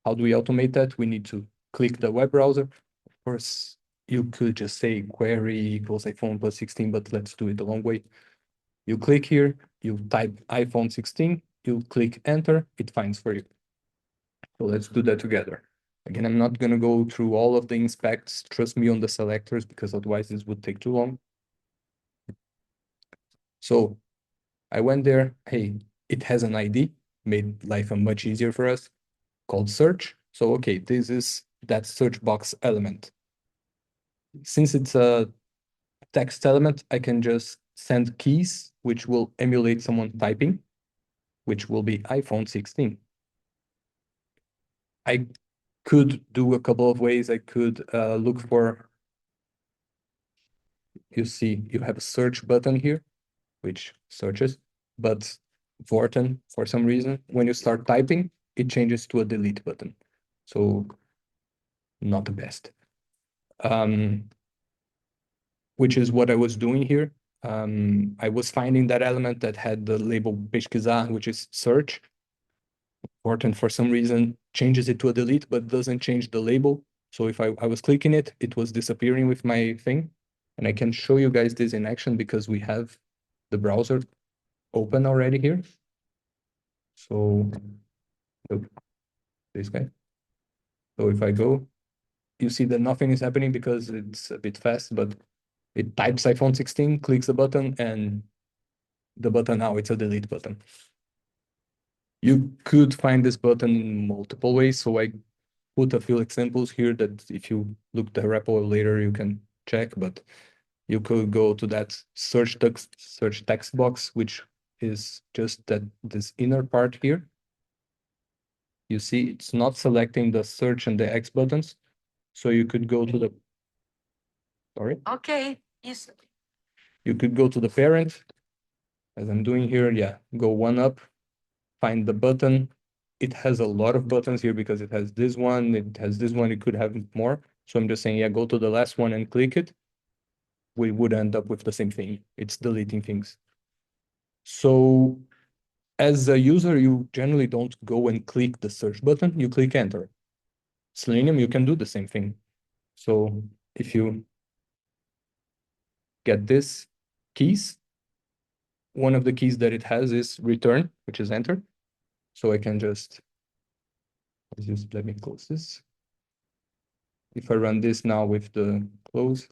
How do we automate that? We need to click the web browser. Of course, you could just say query equals iPhone plus 16, but let's do it the long way. You click here, you type iPhone 16, you click enter, it finds for you. So let's do that together. Again, I'm not gonna go through all of the inspects, trust me on the selectors, because otherwise this would take too long. So I went there, hey, it has an ID, made life much easier for us, called search. So, okay, this is that search box element. Since it's a text element, I can just send keys, which will emulate someone typing, which will be iPhone 16. I could do a couple of ways. I could look for, you see, you have a search button here, which searches, but Vorten, for some reason, when you start typing, it changes to a delete button. So not the best. Which is what I was doing here. I was finding that element that had the label pesquisar, which is search. Vorten, for some reason, changes it to a delete, but doesn't change the label. So if I was clicking it, it was disappearing with my thing. And I can show you guys this in action because we have the browser open already here. So look, this guy. So if I go, you see that nothing is happening because it's a bit fast, but it types iPhone 16, clicks the button, and the button now it's a delete button. You could find this button in multiple ways. So I put a few examples here that if you look the repo later, you can check, but you could go to that search text box, which is just that this inner part here. You see, it's not selecting the search and the X buttons. So you could go to the, sorry. Okay. Yes. You could go to the parent, as I'm doing here. Yeah, go one up, find the button. It has a lot of buttons here because it has this one, it has this one, it could have more. So I'm just saying, yeah, go to the last one and click it. We would end up with the same thing. It's deleting things. So as a user, you generally don't go and click the search button, you click enter. Selenium, you can do the same thing. So if you get this keys, one of the keys that it has is return, which is enter. So I can just let me close this. If I run this now with the close,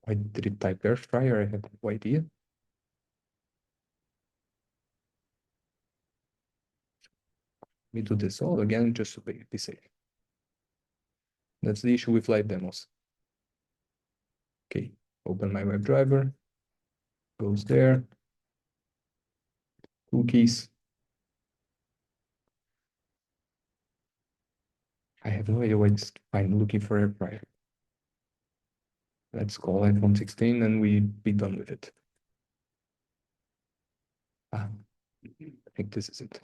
why did it type air fryer? I have no idea. Let me do this all again just to be safe. That's the issue with live demos. Okay, open my WebDriver, goes there, cookies. I have no idea why it's fine looking for air fryer. Let's call iPhone 16 and we be done with it. I think this is it.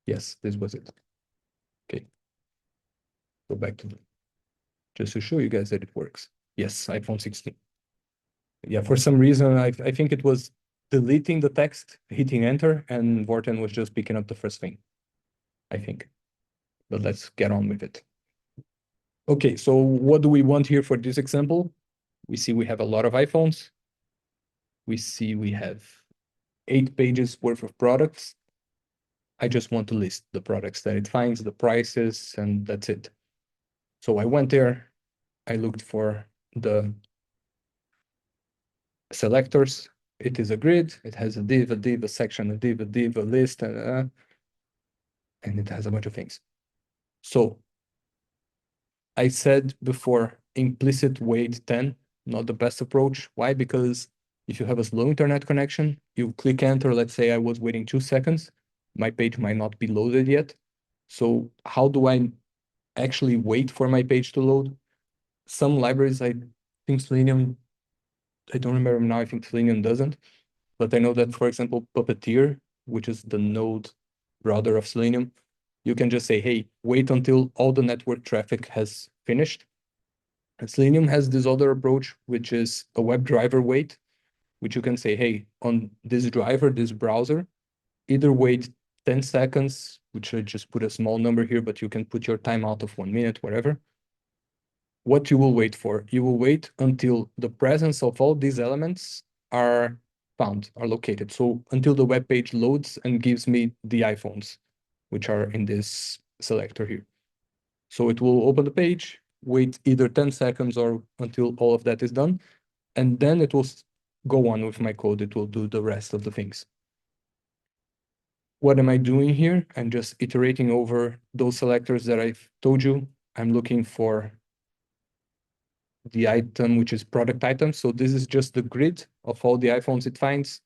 Yes, this was it. Okay. Go back to just to show you guys that it works. Yes, iPhone 16. Yeah, for some reason, I think it was deleting the text, hitting enter, and Vorten was just picking up the first thing, I think. But let's get on with it. Okay, so what do we want here for this example? We see we have a lot of iPhones. We see we have 8 pages worth of products. I just want to list the products that it finds, the prices, and that's it. So I went there, I looked for the selectors. It is a grid, it has a div, a section, a div, a list, and it has a bunch of things. So I said before, implicit wait 10, not the best approach. Why? Because if you have a slow internet connection, you click enter, let's say I was waiting 2 seconds, my page might not be loaded yet. So how do I actually wait for my page to load? Some libraries, I think Selenium, I don't remember now, I think Selenium doesn't, but I know that, for example, Puppeteer, which is the node brother of Selenium, you can just say, hey, wait until all the network traffic has finished. And Selenium has this other approach, which is a WebDriver wait, which you can say, hey, on this driver, this browser, either wait 10 seconds, which I just put a small number here, but you can put your timeout of 1 minute, whatever, what you will wait for? You will wait until the presence of all these elements are found, are located. So until the web page loads and gives me the iPhones, which are in this selector here. So it will open the page, wait either 10 seconds or until all of that is done, and then it will go on with my code. It will do the rest of the things. What am I doing here? I'm just iterating over those selectors that I've told you. I'm looking for the item, which is product item. So this is just the grid of all the iPhones it finds.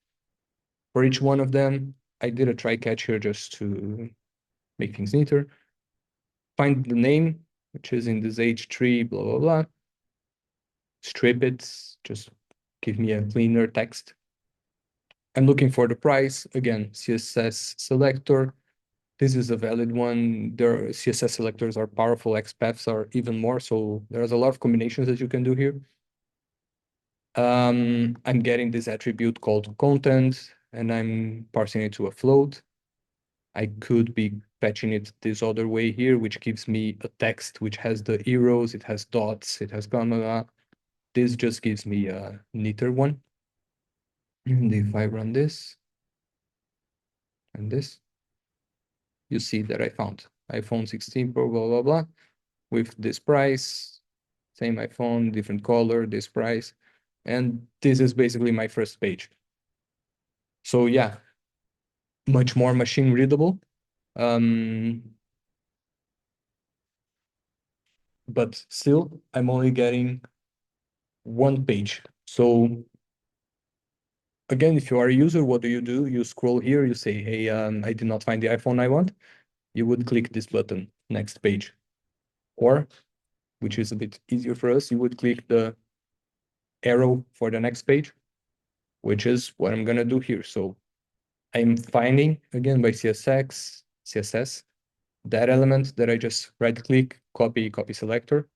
For each one of them, I did a try catch here just to make things neater. Find the name, which is in this H3, blah, blah, blah. Strip it, just give me a cleaner text. I'm looking for the price. Again, CSS selector. This is a valid one. Their CSS selectors are powerful, XPaths are even more. So there's a lot of combinations that you can do here. I'm getting this attribute called content, and I'm parsing it to a float. I could be fetching it this other way here, which gives me a text which has the arrows, it has dots, it has comma. This just gives me a neater one. And if I run this and this, you see that I found iPhone 16 Pro, blah, blah, blah, with this price, same iPhone, different color, this price. And this is basically my first page. So yeah, much more machine readable. But still, I'm only getting one page. So again, if you are a user, what do? You scroll here, you say, hey, I did not find the iPhone I want. You would click this button, next page. Or, which is a bit easier for us, you would click the arrow for the next page, which is what I'm gonna do here. So I'm finding, again, by CSS, that element that I just right click, copy selector,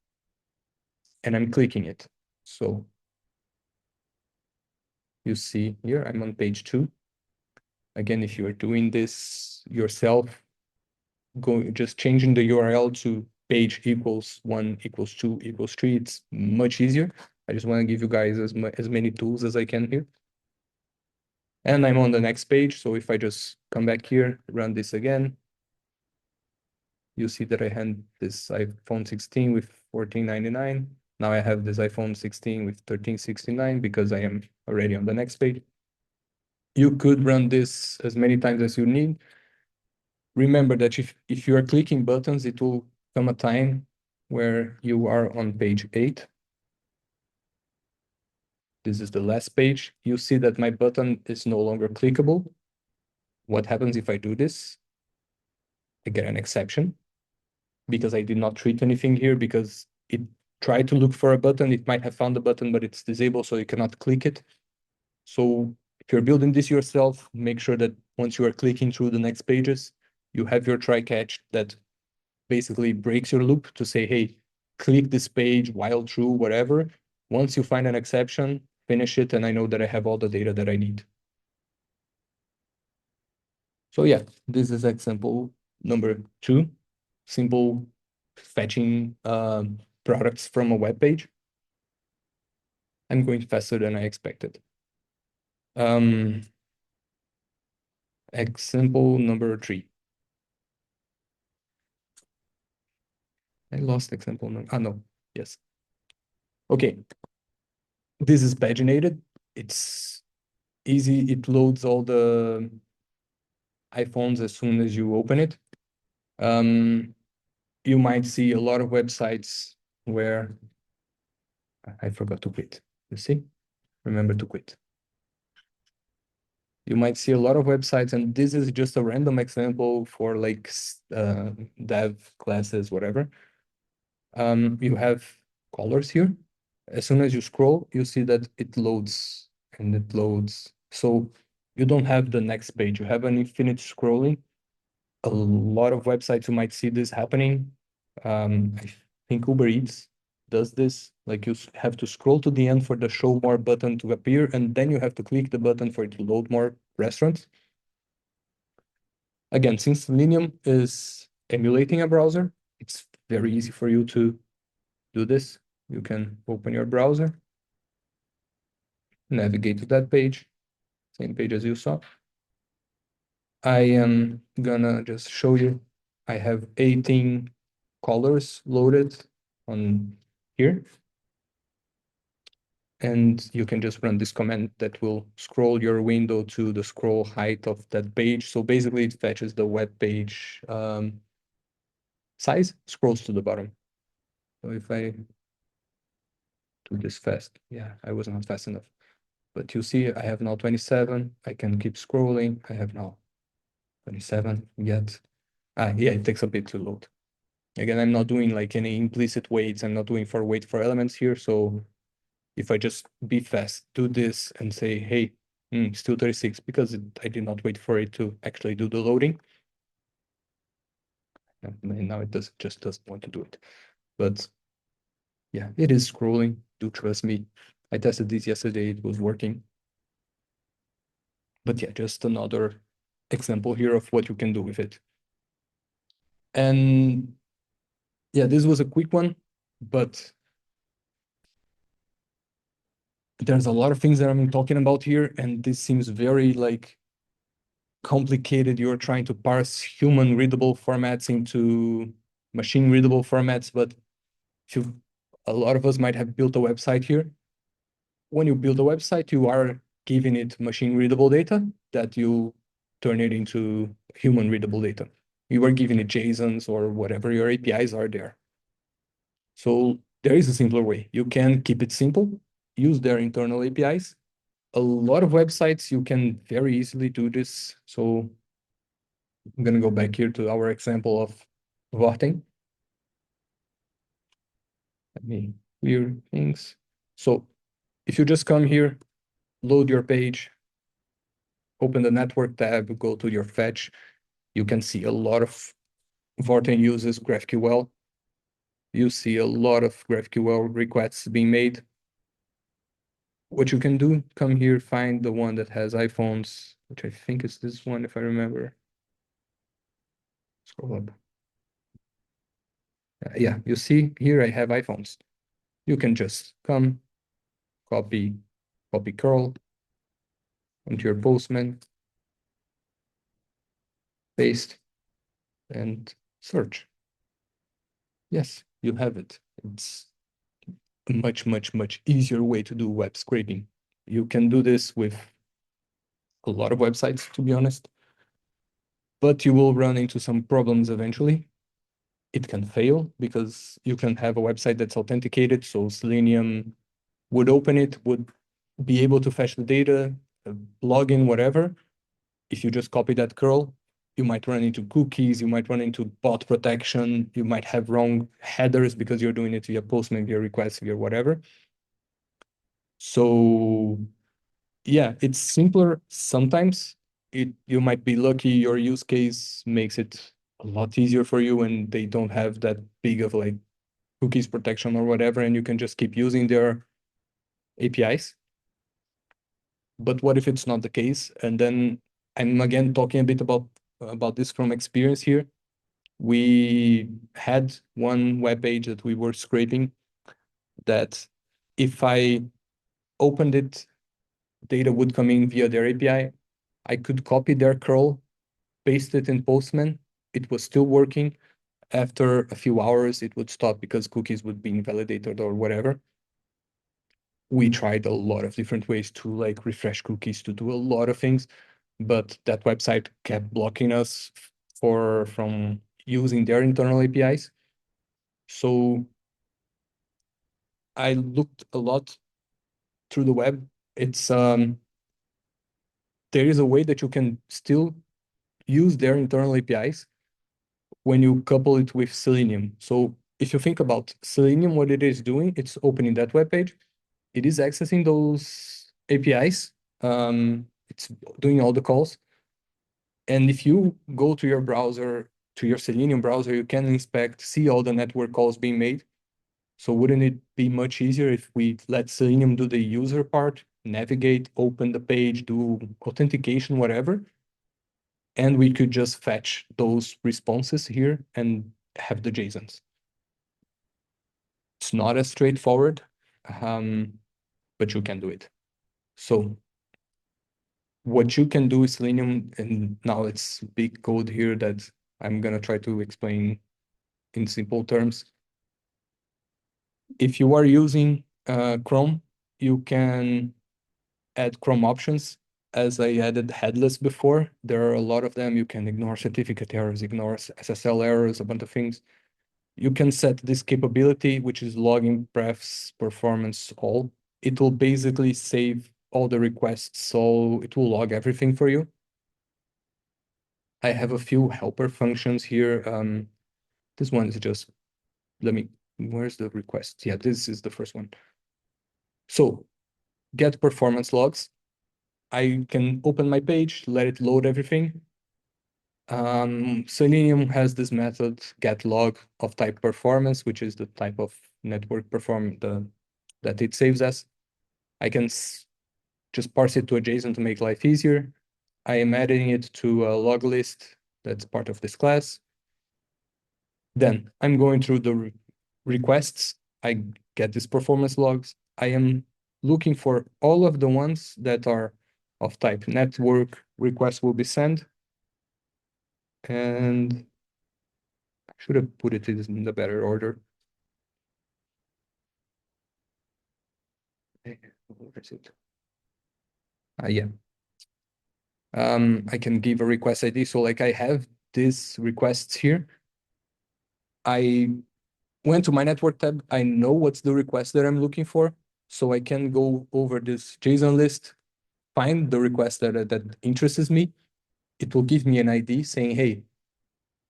and I'm clicking it. So you see here, I'm on page 2. Again, if you are doing this yourself, just changing the URL to page equals 1 equals 2 equals 3, it's much easier. I just want to give you guys as many tools as I can here. And I'm on the next page. So if I just come back here, run this again, you see that I had this iPhone 16 with 1499. Now I have this iPhone 16 with 1369 because I am already on the next page. You could run this as many times as you need. Remember that if you are clicking buttons, it will come a time where you are on page 8. This is the last page. You see that my button is no longer clickable. What happens if I do this? I get an exception because I did not treat anything here because it tried to look for a button. It might have found the button, but it's disabled, so you cannot click it. So if you're building this yourself, make sure that once you are clicking through the next pages, you have your try catch that basically breaks your loop to say, hey, click this page while true, whatever. Once you find an exception, finish it, and I know that I have all the data that I need. So yeah, this is example number 2, simple fetching products from a web page. I'm going faster than I expected. Example number 3. I lost example number. No, yes. Okay, this is paginated. It's easy. It loads all the iPhones as soon as you open it. You might see a lot of websites where I forgot to quit. You see? Remember to quit. You might see a lot of websites, and this is just a random example for like dev classes, whatever. You have colors here. As soon as you scroll, you see that it loads and it loads. So you don't have the next page. You have an infinite scrolling. A lot of websites you might see this happening. I think Uber Eats does this. Like you have to scroll to the end for the show more button to appear, and then you have to click the button for it to load more restaurants. Again, since Selenium is emulating a browser, it's very easy for you to do this. You can open your browser, navigate to that page, same page as you saw. I am gonna just show you. I have 18 colors loaded on here. And you can just run this command that will scroll your window to the scroll height of that page. So basically it fetches the web page size, scrolls to the bottom. So if I do this fast, yeah, I was not fast enough. But you see, I have now 27. I can keep scrolling. I have now 27 yet. Yeah, it takes a bit to load. Again, I'm not doing like any implicit waits. I'm not doing for wait for elements here. So if I just be fast, do this and say, hey, still 36, because I did not wait for it to actually do the loading. And now it just doesn't want to do it. But yeah, it is scrolling. Do trust me. I tested this yesterday. It was working. But yeah, just another example here of what you can do with it. And yeah, this was a quick one, but there's a lot of things that I'm talking about here, and this seems very like complicated. You're trying to parse human readable formats into machine readable formats, but if you, a lot of us might have built a website here. When you build a website, you are giving it machine readable data that you turn it into human readable data. You are giving it JSONs or whatever your APIs are there. So there is a simpler way. You can keep it simple, use their internal APIs. A lot of websites, you can very easily do this. So I'm going to go back here to our example of Vorten. Let me clear things. So if you just come here, load your page, open the network tab, go to your fetch, you can see a lot of Vorten uses GraphQL. You see a lot of GraphQL requests being made. What you can do, come here, find the one that has iPhones, which I think is this one, if I remember. Scroll up. Yeah, you see here I have iPhones. You can just come, copy curl into your Postman, paste, and search. Yes, you have it. It's a much easier way to do web scraping. You can do this with a lot of websites, to be honest, but you will run into some problems eventually. It can fail because you can have a website that's authenticated, so Selenium would open it, would be able to fetch the data, login, whatever. If you just copy that curl, you might run into cookies, you might run into bot protection, you might have wrong headers because you're doing it via Postman, via request, via whatever. So yeah, it's simpler sometimes. You might be lucky your use case makes it a lot easier for you and they don't have that big of like cookies protection or whatever, and you can just keep using their APIs. But what if it's not the case? And then I'm again talking a bit about this from experience here. We had one web page that we were scraping that if I opened it, data would come in via their API. I could copy their curl, paste it in Postman. It was still working. After a few hours, it would stop because cookies would be invalidated or whatever. We tried a lot of different ways to like refresh cookies, to do a lot of things, but that website kept blocking us from using their internal APIs. So I looked a lot through the web. It's there is a way that you can still use their internal APIs when you couple it with Selenium. So if you think about Selenium, what it is doing, it's opening that web page. It is accessing those APIs. It's doing all the calls. And if you go to your browser, to your Selenium browser, you can inspect, see all the network calls being made. So wouldn't it be much easier if we let Selenium do the user part, navigate, open the page, do authentication, whatever, and we could just fetch those responses here and have the JSONs. It's not as straightforward, but you can do it. So what you can do with Selenium, and now it's big code here that I'm gonna try to explain in simple terms. If you are using Chrome, you can add Chrome options. As I added headless before, there are a lot of them. You can ignore certificate errors, ignore SSL errors, a bunch of things. You can set this capability, which is logging prefs performance all. It will basically save all the requests, so it will log everything for you. I have a few helper functions here. This one is just, where's the request? Yeah, this is the first one. So get performance logs. I can open my page, let it load everything. Selenium has this method get log of type performance, which is the type of network that it saves as. I can just parse it to a JSON to make life easier. I am adding it to a log list that's part of this class. Then I'm going through the requests. I get these performance logs. I am looking for all of the ones that are of type network request will be sent. And I should have put it in the better order. Where is it? Yeah. I can give a request ID. So like I have these requests here. I went to my network tab. I know what's the request that I'm looking for. So I can go over this JSON list, find the request that interests me. It will give me an ID saying, hey,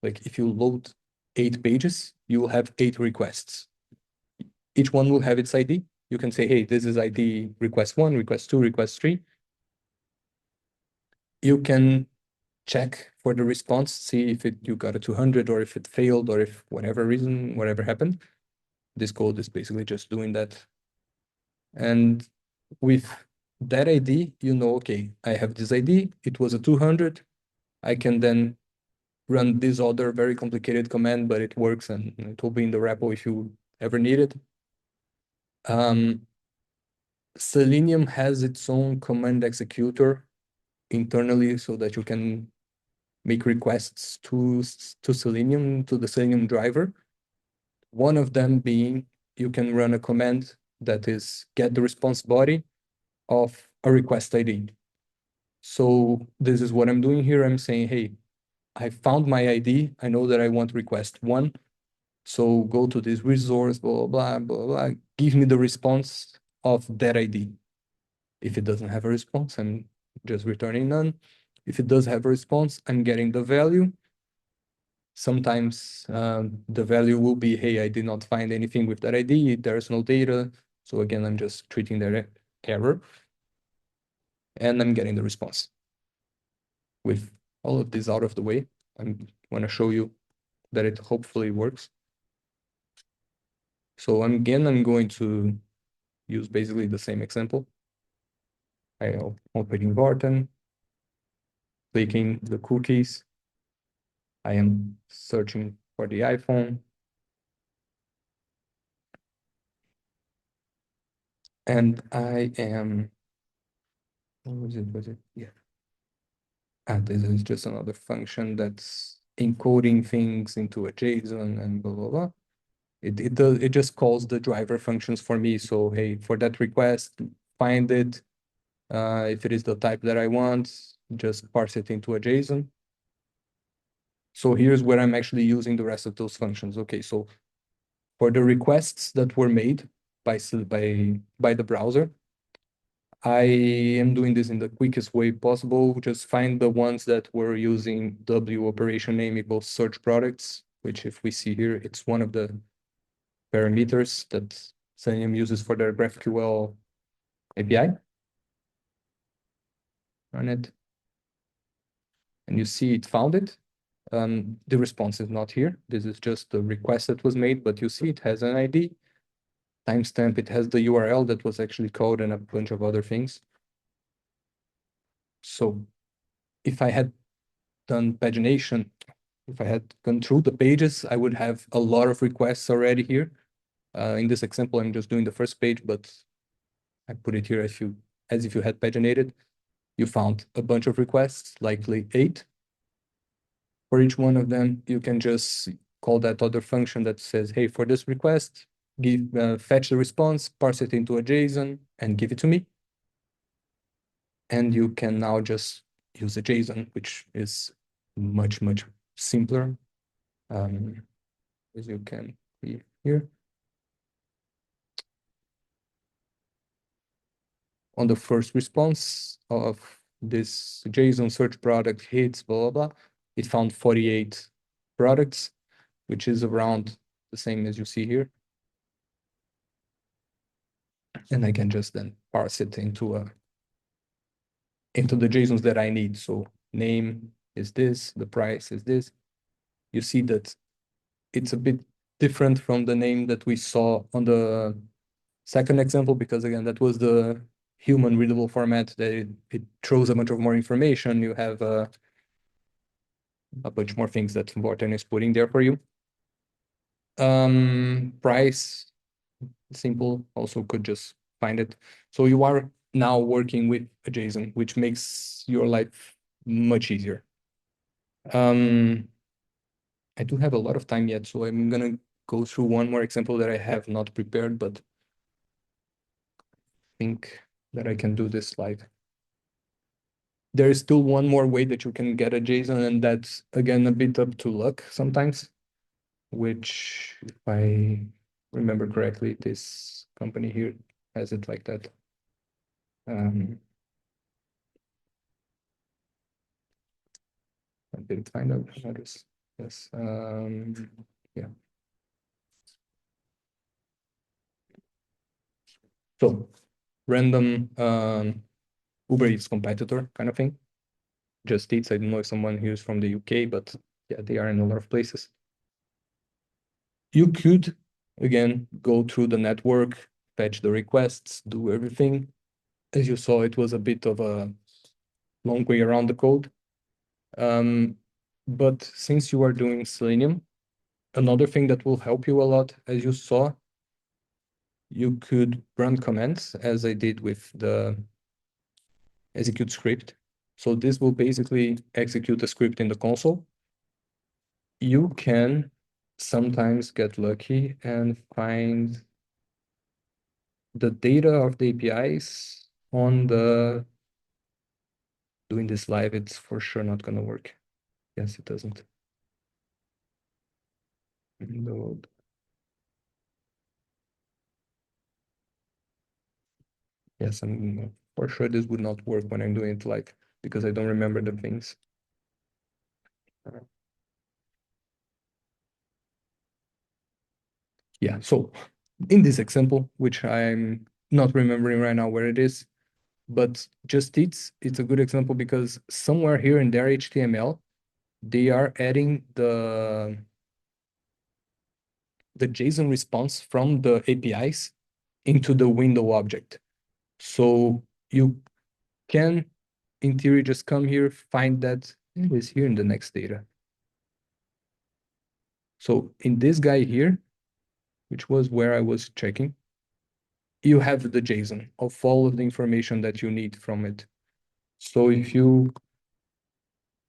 like if you load 8 pages, you will have 8 requests. Each one will have its ID. You can say, hey, this is ID request 1, request 2, request 3. You can check for the response, see if you got a 200 or if it failed or if whatever reason, whatever happened. This code is basically just doing that. And with that ID, you know, okay, I have this ID, it was a 200. I can then run this other very complicated command, but it works and it will be in the repo if you ever need it. Selenium has its own command executor internally so that you can make requests to Selenium, to the Selenium driver. One of them being you can run a command that is get the response body of a request ID. So this is what I'm doing here. I'm saying, hey, I found my ID. I know that I want request 1. So go to this resource, blah, blah, blah, blah, give me the response of that ID. If it doesn't have a response, I'm just returning none. If it does have a response, I'm getting the value. Sometimes the value will be, hey, I did not find anything with that ID. There's no data. So again, I'm just treating that error. And I'm getting the response. With all of this out of the way, I want to show you that it hopefully works. So I'm going to use basically the same example. I'll open Barton, clicking the cookies. I am searching for the iPhone. And I am, what was it? Yeah. This is just another function that's encoding things into a JSON and blah, blah, blah. It just calls the driver functions for me. So, hey, for that request, find it. If it is the type that I want, just parse it into a JSON. So here's where I'm actually using the rest of those functions. Okay, so for the requests that were made by the browser, I am doing this in the quickest way possible. Just find the ones that were using W operation name equals search products, which if we see here, it's one of the parameters that Selenium uses for their GraphQL API. Run it. And you see it found it. The response is not here. This is just the request that was made, but you see it has an ID, timestamp, it has the URL that was actually code and a bunch of other things. So if I had done pagination, if I had gone through the pages, I would have a lot of requests already here. In this example, I'm just doing the first page, but I put it here as if you had paginated. You found a bunch of requests, likely 8. For each one of them, you can just call that other function that says, hey, for this request, fetch the response, parse it into a JSON, and give it to me. And you can now just use a JSON, which is much, much simpler, as you can see here. On the first response of this JSON search product hits, blah, blah, blah, it found 48 products, which is around the same as you see here. And I can just then parse it into the JSONs that I need. So name is this, the price is this. You see that it's a bit different from the name that we saw on the second example, because again, that was the human readable format that it throws a bunch of more information. You have a bunch more things that Vorten is putting there for you. Price, simple, also could just find it. So you are now working with a JSON, which makes your life much easier. I do have a lot of time yet, so I'm gonna go through one more example that I have not prepared, but think that I can do this live. There is still one more way that you can get a JSON, and that's again a bit up to luck sometimes, which if I remember correctly, this company here has it like that. I did find out how this. Yes. Yeah. So random Uber Eats competitor kind of thing. Just Eats. I don't know if someone here is from the UK, but yeah, they are in a lot of places. You could again go through the network, fetch the requests, do everything. As you saw, it was a bit of a long way around the code. But since you are doing Selenium, another thing that will help you a lot, as you saw, you could run commands as I did with the execute script. So this will basically execute a script in the console. You can sometimes get lucky and find the data of the APIs on the doing this live, it's for sure not gonna work. Yes, it doesn't. Load. Yes, I'm for sure this would not work when I'm doing it live because I don't remember the things. Yeah, so in this example, which I'm not remembering right now where it is, but just it's a good example because somewhere here in their HTML, they are adding the JSON response from the APIs into the window object. So you can, in theory, just come here, find that it is here in the next data. So in this guy here, which was where I was checking, you have the JSON of all of the information that you need from it. So if you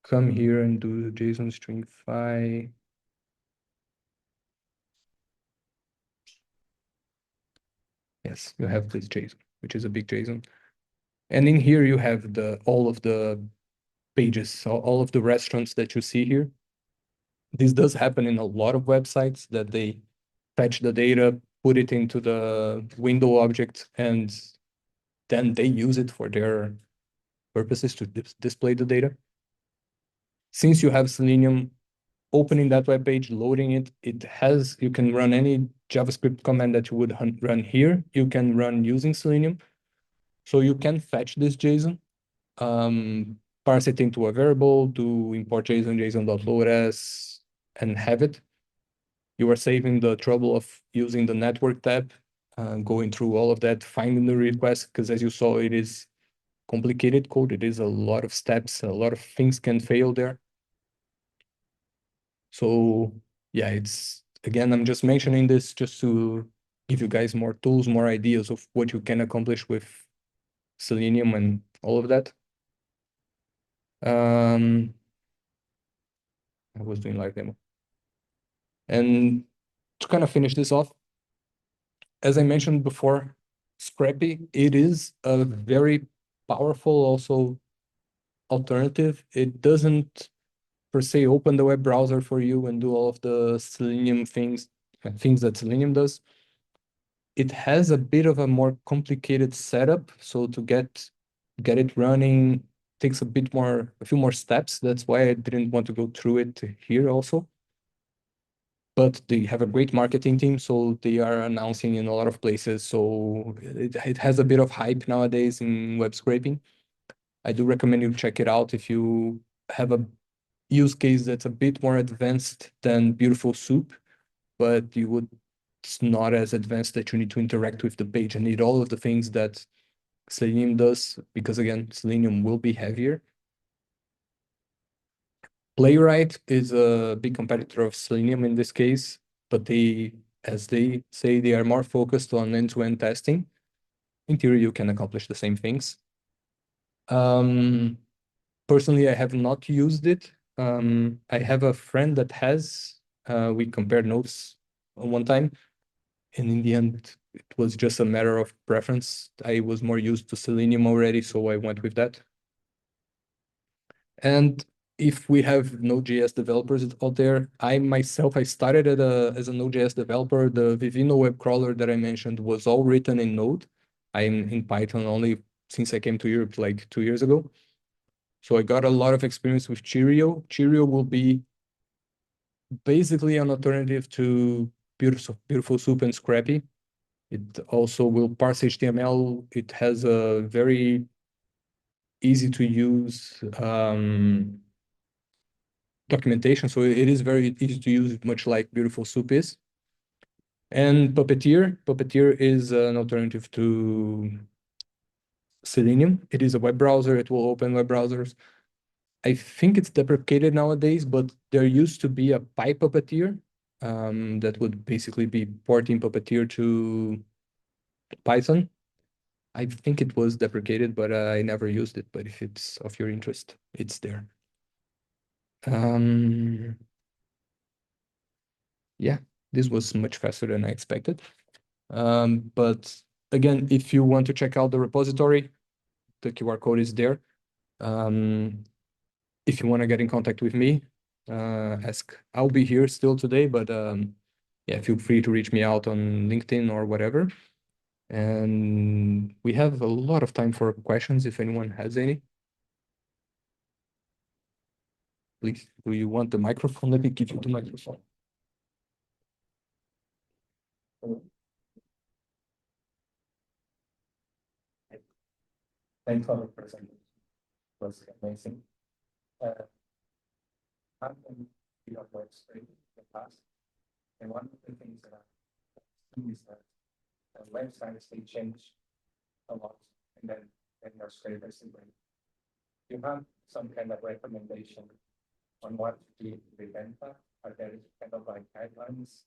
come here and do the JSON string phi, yes, you have this JSON, which is a big JSON. And in here you have all of the pages, so all of the restaurants that you see here. This does happen in a lot of websites that they fetch the data, put it into the window object, and then they use it for their purposes to display the data. Since you have Selenium, opening that web page, loading it, you can run any JavaScript command that you would run here. You can run using Selenium. So you can fetch this JSON, parse it into a variable, do import JSON, JSON.load as, and have it. You are saving the trouble of using the network tab, going through all of that, finding the request, because as you saw, it is complicated code. It is a lot of steps, a lot of things can fail there. So yeah, again, I'm just mentioning this just to give you guys more tools, more ideas of what you can accomplish with Selenium and all of that. I was doing live demo. And to kind of finish this off, as I mentioned before, Scrappy, it is a very powerful also alternative. It doesn't per se open the web browser for you and do all of the Selenium things that Selenium does. It has a bit of a more complicated setup, so to get it running takes a few more steps. That's why I didn't want to go through it here also. But they have a great marketing team, so they are announcing in a lot of places. So it has a bit of hype nowadays in web scraping. I do recommend you check it out if you have a use case that's a bit more advanced than Beautiful Soup, but it's not as advanced that you need to interact with the page and need all of the things that Selenium does, because again, Selenium will be heavier. Playwright is a big competitor of Selenium in this case, but as they say, they are more focused on end-to-end testing. In theory, you can accomplish the same things. Personally, I have not used it. I have a friend that has. We compared notes one time, and in the end, it was just a matter of preference. I was more used to Selenium already, so I went with that. And if we have Node.js developers out there, I myself, I started as a Node.js developer. The Vivino web crawler that I mentioned was all written in Node. I'm in Python only since I came to Europe like 2 years ago. So I got a lot of experience with Cheerio. Cheerio will be basically an alternative to Beautiful Soup and Scrappy. It also will parse HTML. It has a very easy to use documentation, so it is very easy to use, much like Beautiful Soup is. And Puppeteer is an alternative to Selenium. It is a web browser. It will open web browsers. I think it's deprecated nowadays, but there used to be a PyPuppeteer that would basically be porting Puppeteer to Python. I think it was deprecated, but I never used it. But if it's of your interest, it's there. Yeah, this was much faster than I expected. But again, if you want to check out the repository, the QR code is there. If you want to get in contact with me, ask. I'll be here still today, but yeah, feel free to reach me out on LinkedIn or whatever. And we have a lot of time for questions if anyone has any. Please, do you want the microphone? Let me give you the microphone. Thanks for the presentation. It was amazing. I've been on web scraping in the past, and one of the things that I've seen is that websites they change a lot, and then your scrapers simply. You have some kind of recommendation on what to do to prevent that? Are there kind of like guidelines?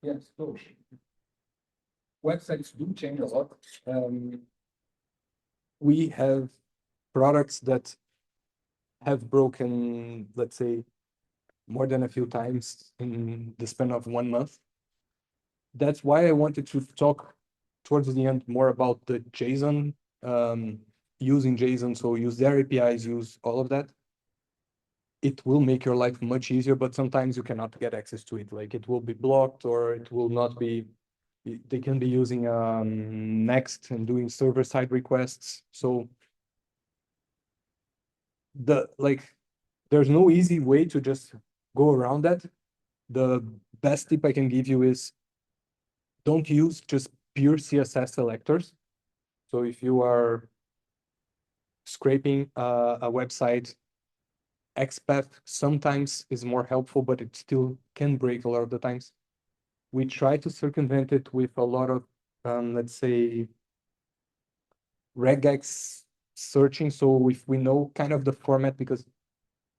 Yes, cool. Websites do change a lot. We have products that have broken, let's say, more than a few times in the span of 1 month. That's why I wanted to talk towards the end more about the JSON, using JSON. So use their APIs, use all of that. It will make your life much easier, but sometimes you cannot get access to it. Like it will be blocked or it will not be, they can be using Next and doing server-side requests. So there's no easy way to just go around that. The best tip I can give you is don't use just pure CSS selectors. So if you are scraping a website, XPath sometimes is more helpful, but it still can break a lot of the times. We try to circumvent it with a lot of, let's say, regex searching. So if we know kind of the format, because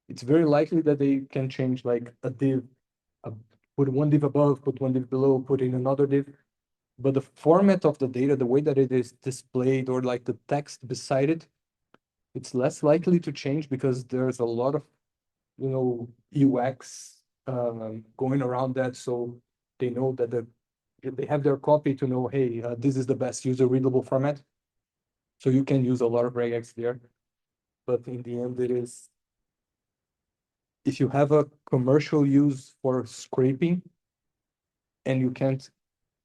it's very likely that they can change like a div, put one div above, put one div below, put in another div. But the format of the data, the way that it is displayed, or like the text beside it, it's less likely to change because there's a lot of, UX going around that. So they know that they have their copy to know, hey, this is the best user readable format. So you can use a lot of regex there. But in the end, it is, if you have a commercial use for scraping and you can't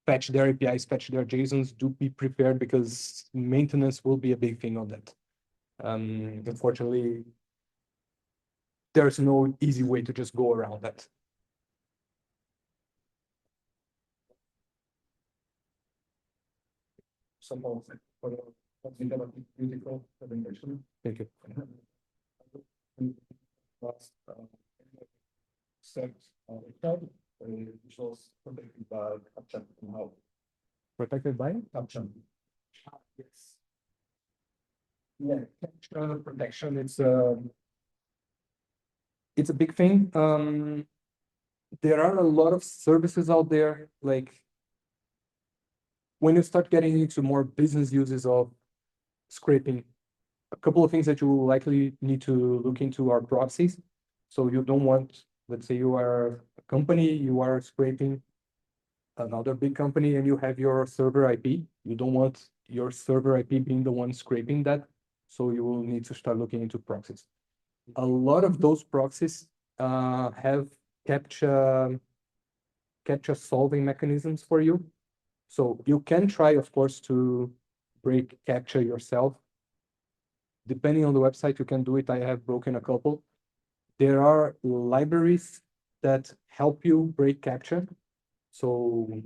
fetch their APIs, fetch their JSONs, do be prepared because maintenance will be a big thing on that. Unfortunately, there's no easy way to just go around that. Somehow, beautiful presentation. Thank you. Last set which was protected by caption somehow. Protected by caption. Yes. Yeah, capture protection. It's a big thing. There are a lot of services out there. Like when you start getting into more business uses of scraping, a couple of things that you will likely need to look into are proxies. So you don't want, let's say you are a company, you are scraping another big company and you have your server IP. You don't want your server IP being the one scraping that. So you will need to start looking into proxies. A lot of those proxies have CAPTCHA solving mechanisms for you. So you can try, of course, to break CAPTCHA yourself. Depending on the website, you can do it. I have broken a couple. There are libraries that help you break CAPTCHA. So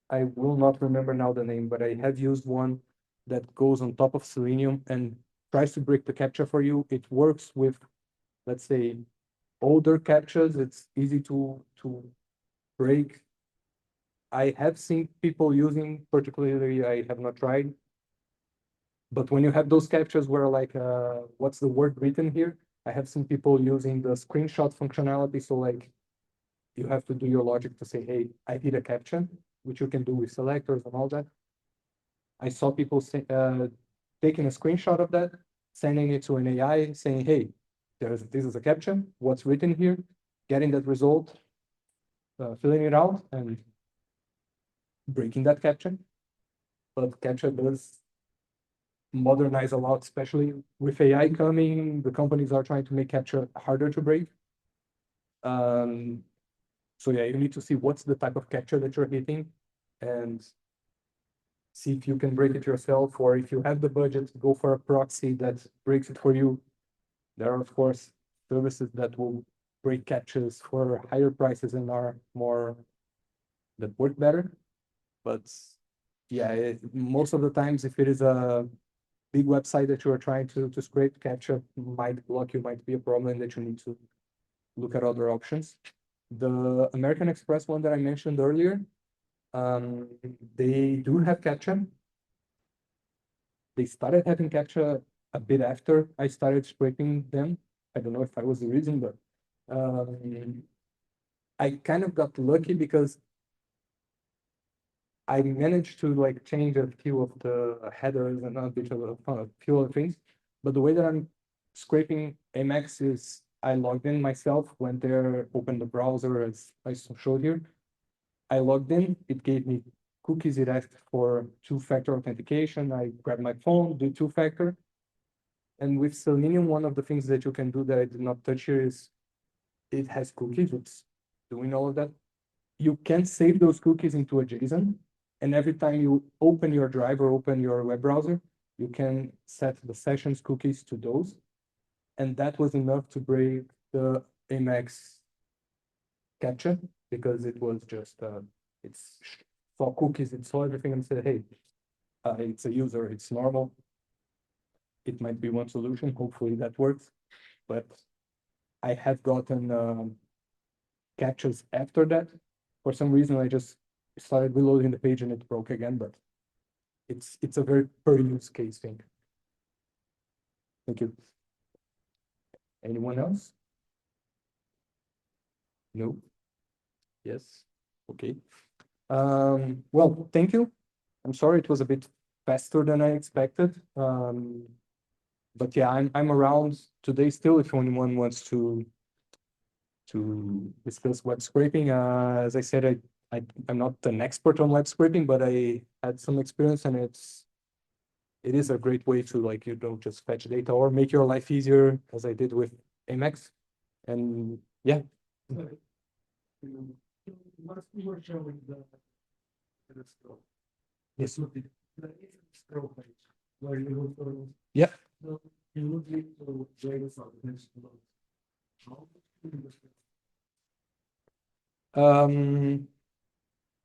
I will not remember now the name, but I have used one that goes on top of Selenium and tries to break the CAPTCHA for you. It works with, let's say, older CAPTCHAs. It's easy to break. I have seen people using, particularly I have not tried, but when you have those CAPTCHAs where like, what's the word written here? I have seen people using the screenshot functionality. So like you have to do your logic to say, hey, I did a CAPTCHA, which you can do with selectors and all that. I saw people say, taking a screenshot of that, sending it to an AI saying, hey, this is a CAPTCHA, what's written here, getting that result, filling it out and breaking that CAPTCHA. But CAPTCHA does modernize a lot, especially with AI coming. The companies are trying to make CAPTCHA harder to break. So yeah, you need to see what's the type of CAPTCHA that you're hitting and see if you can break it yourself, or if you have the budget, go for a proxy that breaks it for you. There are, of course, services that will break CAPTCHAs for higher prices and are more, that work better. But yeah, most of the times, if it is a big website that you are trying to scrape, CAPTCHA might block you, might be a problem that you need to look at other options. The American Express one that I mentioned earlier, they do have CAPTCHA. They started having CAPTCHA a bit after I started scraping them. I don't know if I was the reason, but I kind of got lucky because I managed to like change a few of the headers and a bit of a few other things. But the way that I'm scraping Amex is I logged in myself, went there, opened the browser as I showed here. I logged in, it gave me cookies, it asked for two-factor authentication. I grabbed my phone, do two-factor. And with Selenium, one of the things that you can do that I did not touch here is it has cookies. It's doing all of that. You can save those cookies into a JSON. And every time you open your drive or open your web browser, you can set the sessions cookies to those. And that was enough to break the Amex CAPTCHA because it was just, it's saw cookies, it saw everything and said, hey, it's a user, it's normal. It might be one solution. Hopefully that works. But I have gotten CAPTCHAs after that. For some reason, I just started reloading the page and it broke again, but it's a very per use case thing. Thank you. Anyone else? No? Yes? Okay. Well, thank you. I'm sorry it was a bit faster than I expected. But yeah, I'm around today still if anyone wants to discuss web scraping. As I said, I'm not an expert on web scraping, but I had some experience, and it is a great way to, like, you know, just fetch data or make your life easier, as I did with Amex. And yeah. What you were showing the scroll. Yes. The scroll page where you look for Yeah. you would need to wait for the next one. How do you do this?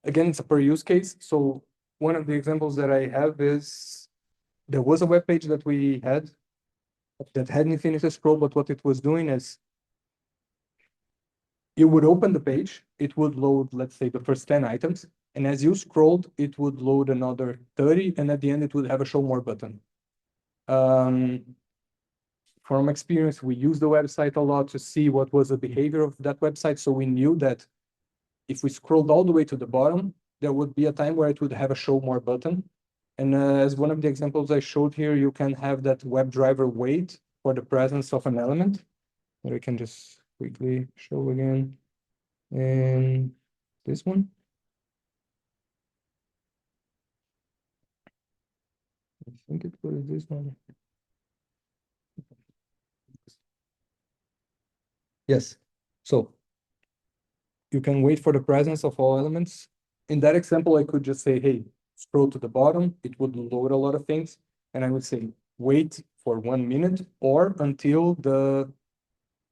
Again, it's a per use case. So one of the examples that I have is there was a web page that we had that had infinite scroll, but what it was doing is you would open the page, it would load, let's say, the first 10 items, and as you scrolled, it would load another 30, and at the end, it would have a show more button. From experience, we used the website a lot to see what was the behavior of that website, so we knew that if we scrolled all the way to the bottom, there would be a time where it would have a show more button. And as one of the examples I showed here, you can have that WebDriver wait for the presence of an element that I can just quickly show again. And this one. I think it was this one. Yes. So you can wait for the presence of all elements. In that example, I could just say, hey, scroll to the bottom. It would load a lot of things. And I would say, wait for 1 minute or until the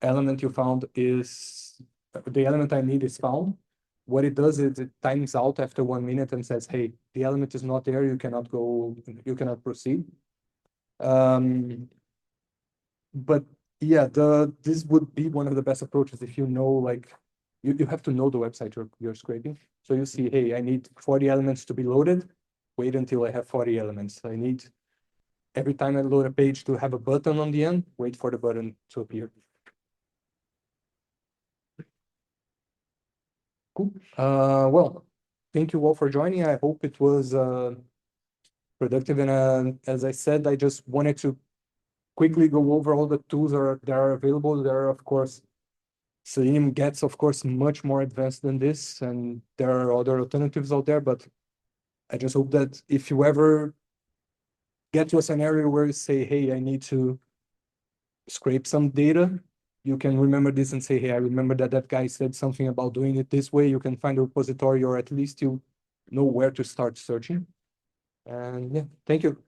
element you found is, the element I need is found. What it does is it times out after 1 minute and says, hey, the element is not there. You cannot go, you cannot proceed. But yeah, this would be one of the best approaches if you know, like, you have to know the website you're scraping. So you see, hey, I need 40 elements to be loaded. Wait until I have 40 elements. I need every time I load a page to have a button on the end, wait for the button to appear. Cool. Well, thank you all for joining. I hope it was productive. And as I said, I just wanted to quickly go over all the tools that are available. There are, of course, Selenium gets, of course, much more advanced than this, and there are other alternatives out there, but I just hope that if you ever get to a scenario where you say, hey, I need to scrape some data, you can remember this and say, hey, I remember that that guy said something about doing it this way. You can find a repository, or at least you know where to start searching. And yeah, thank you.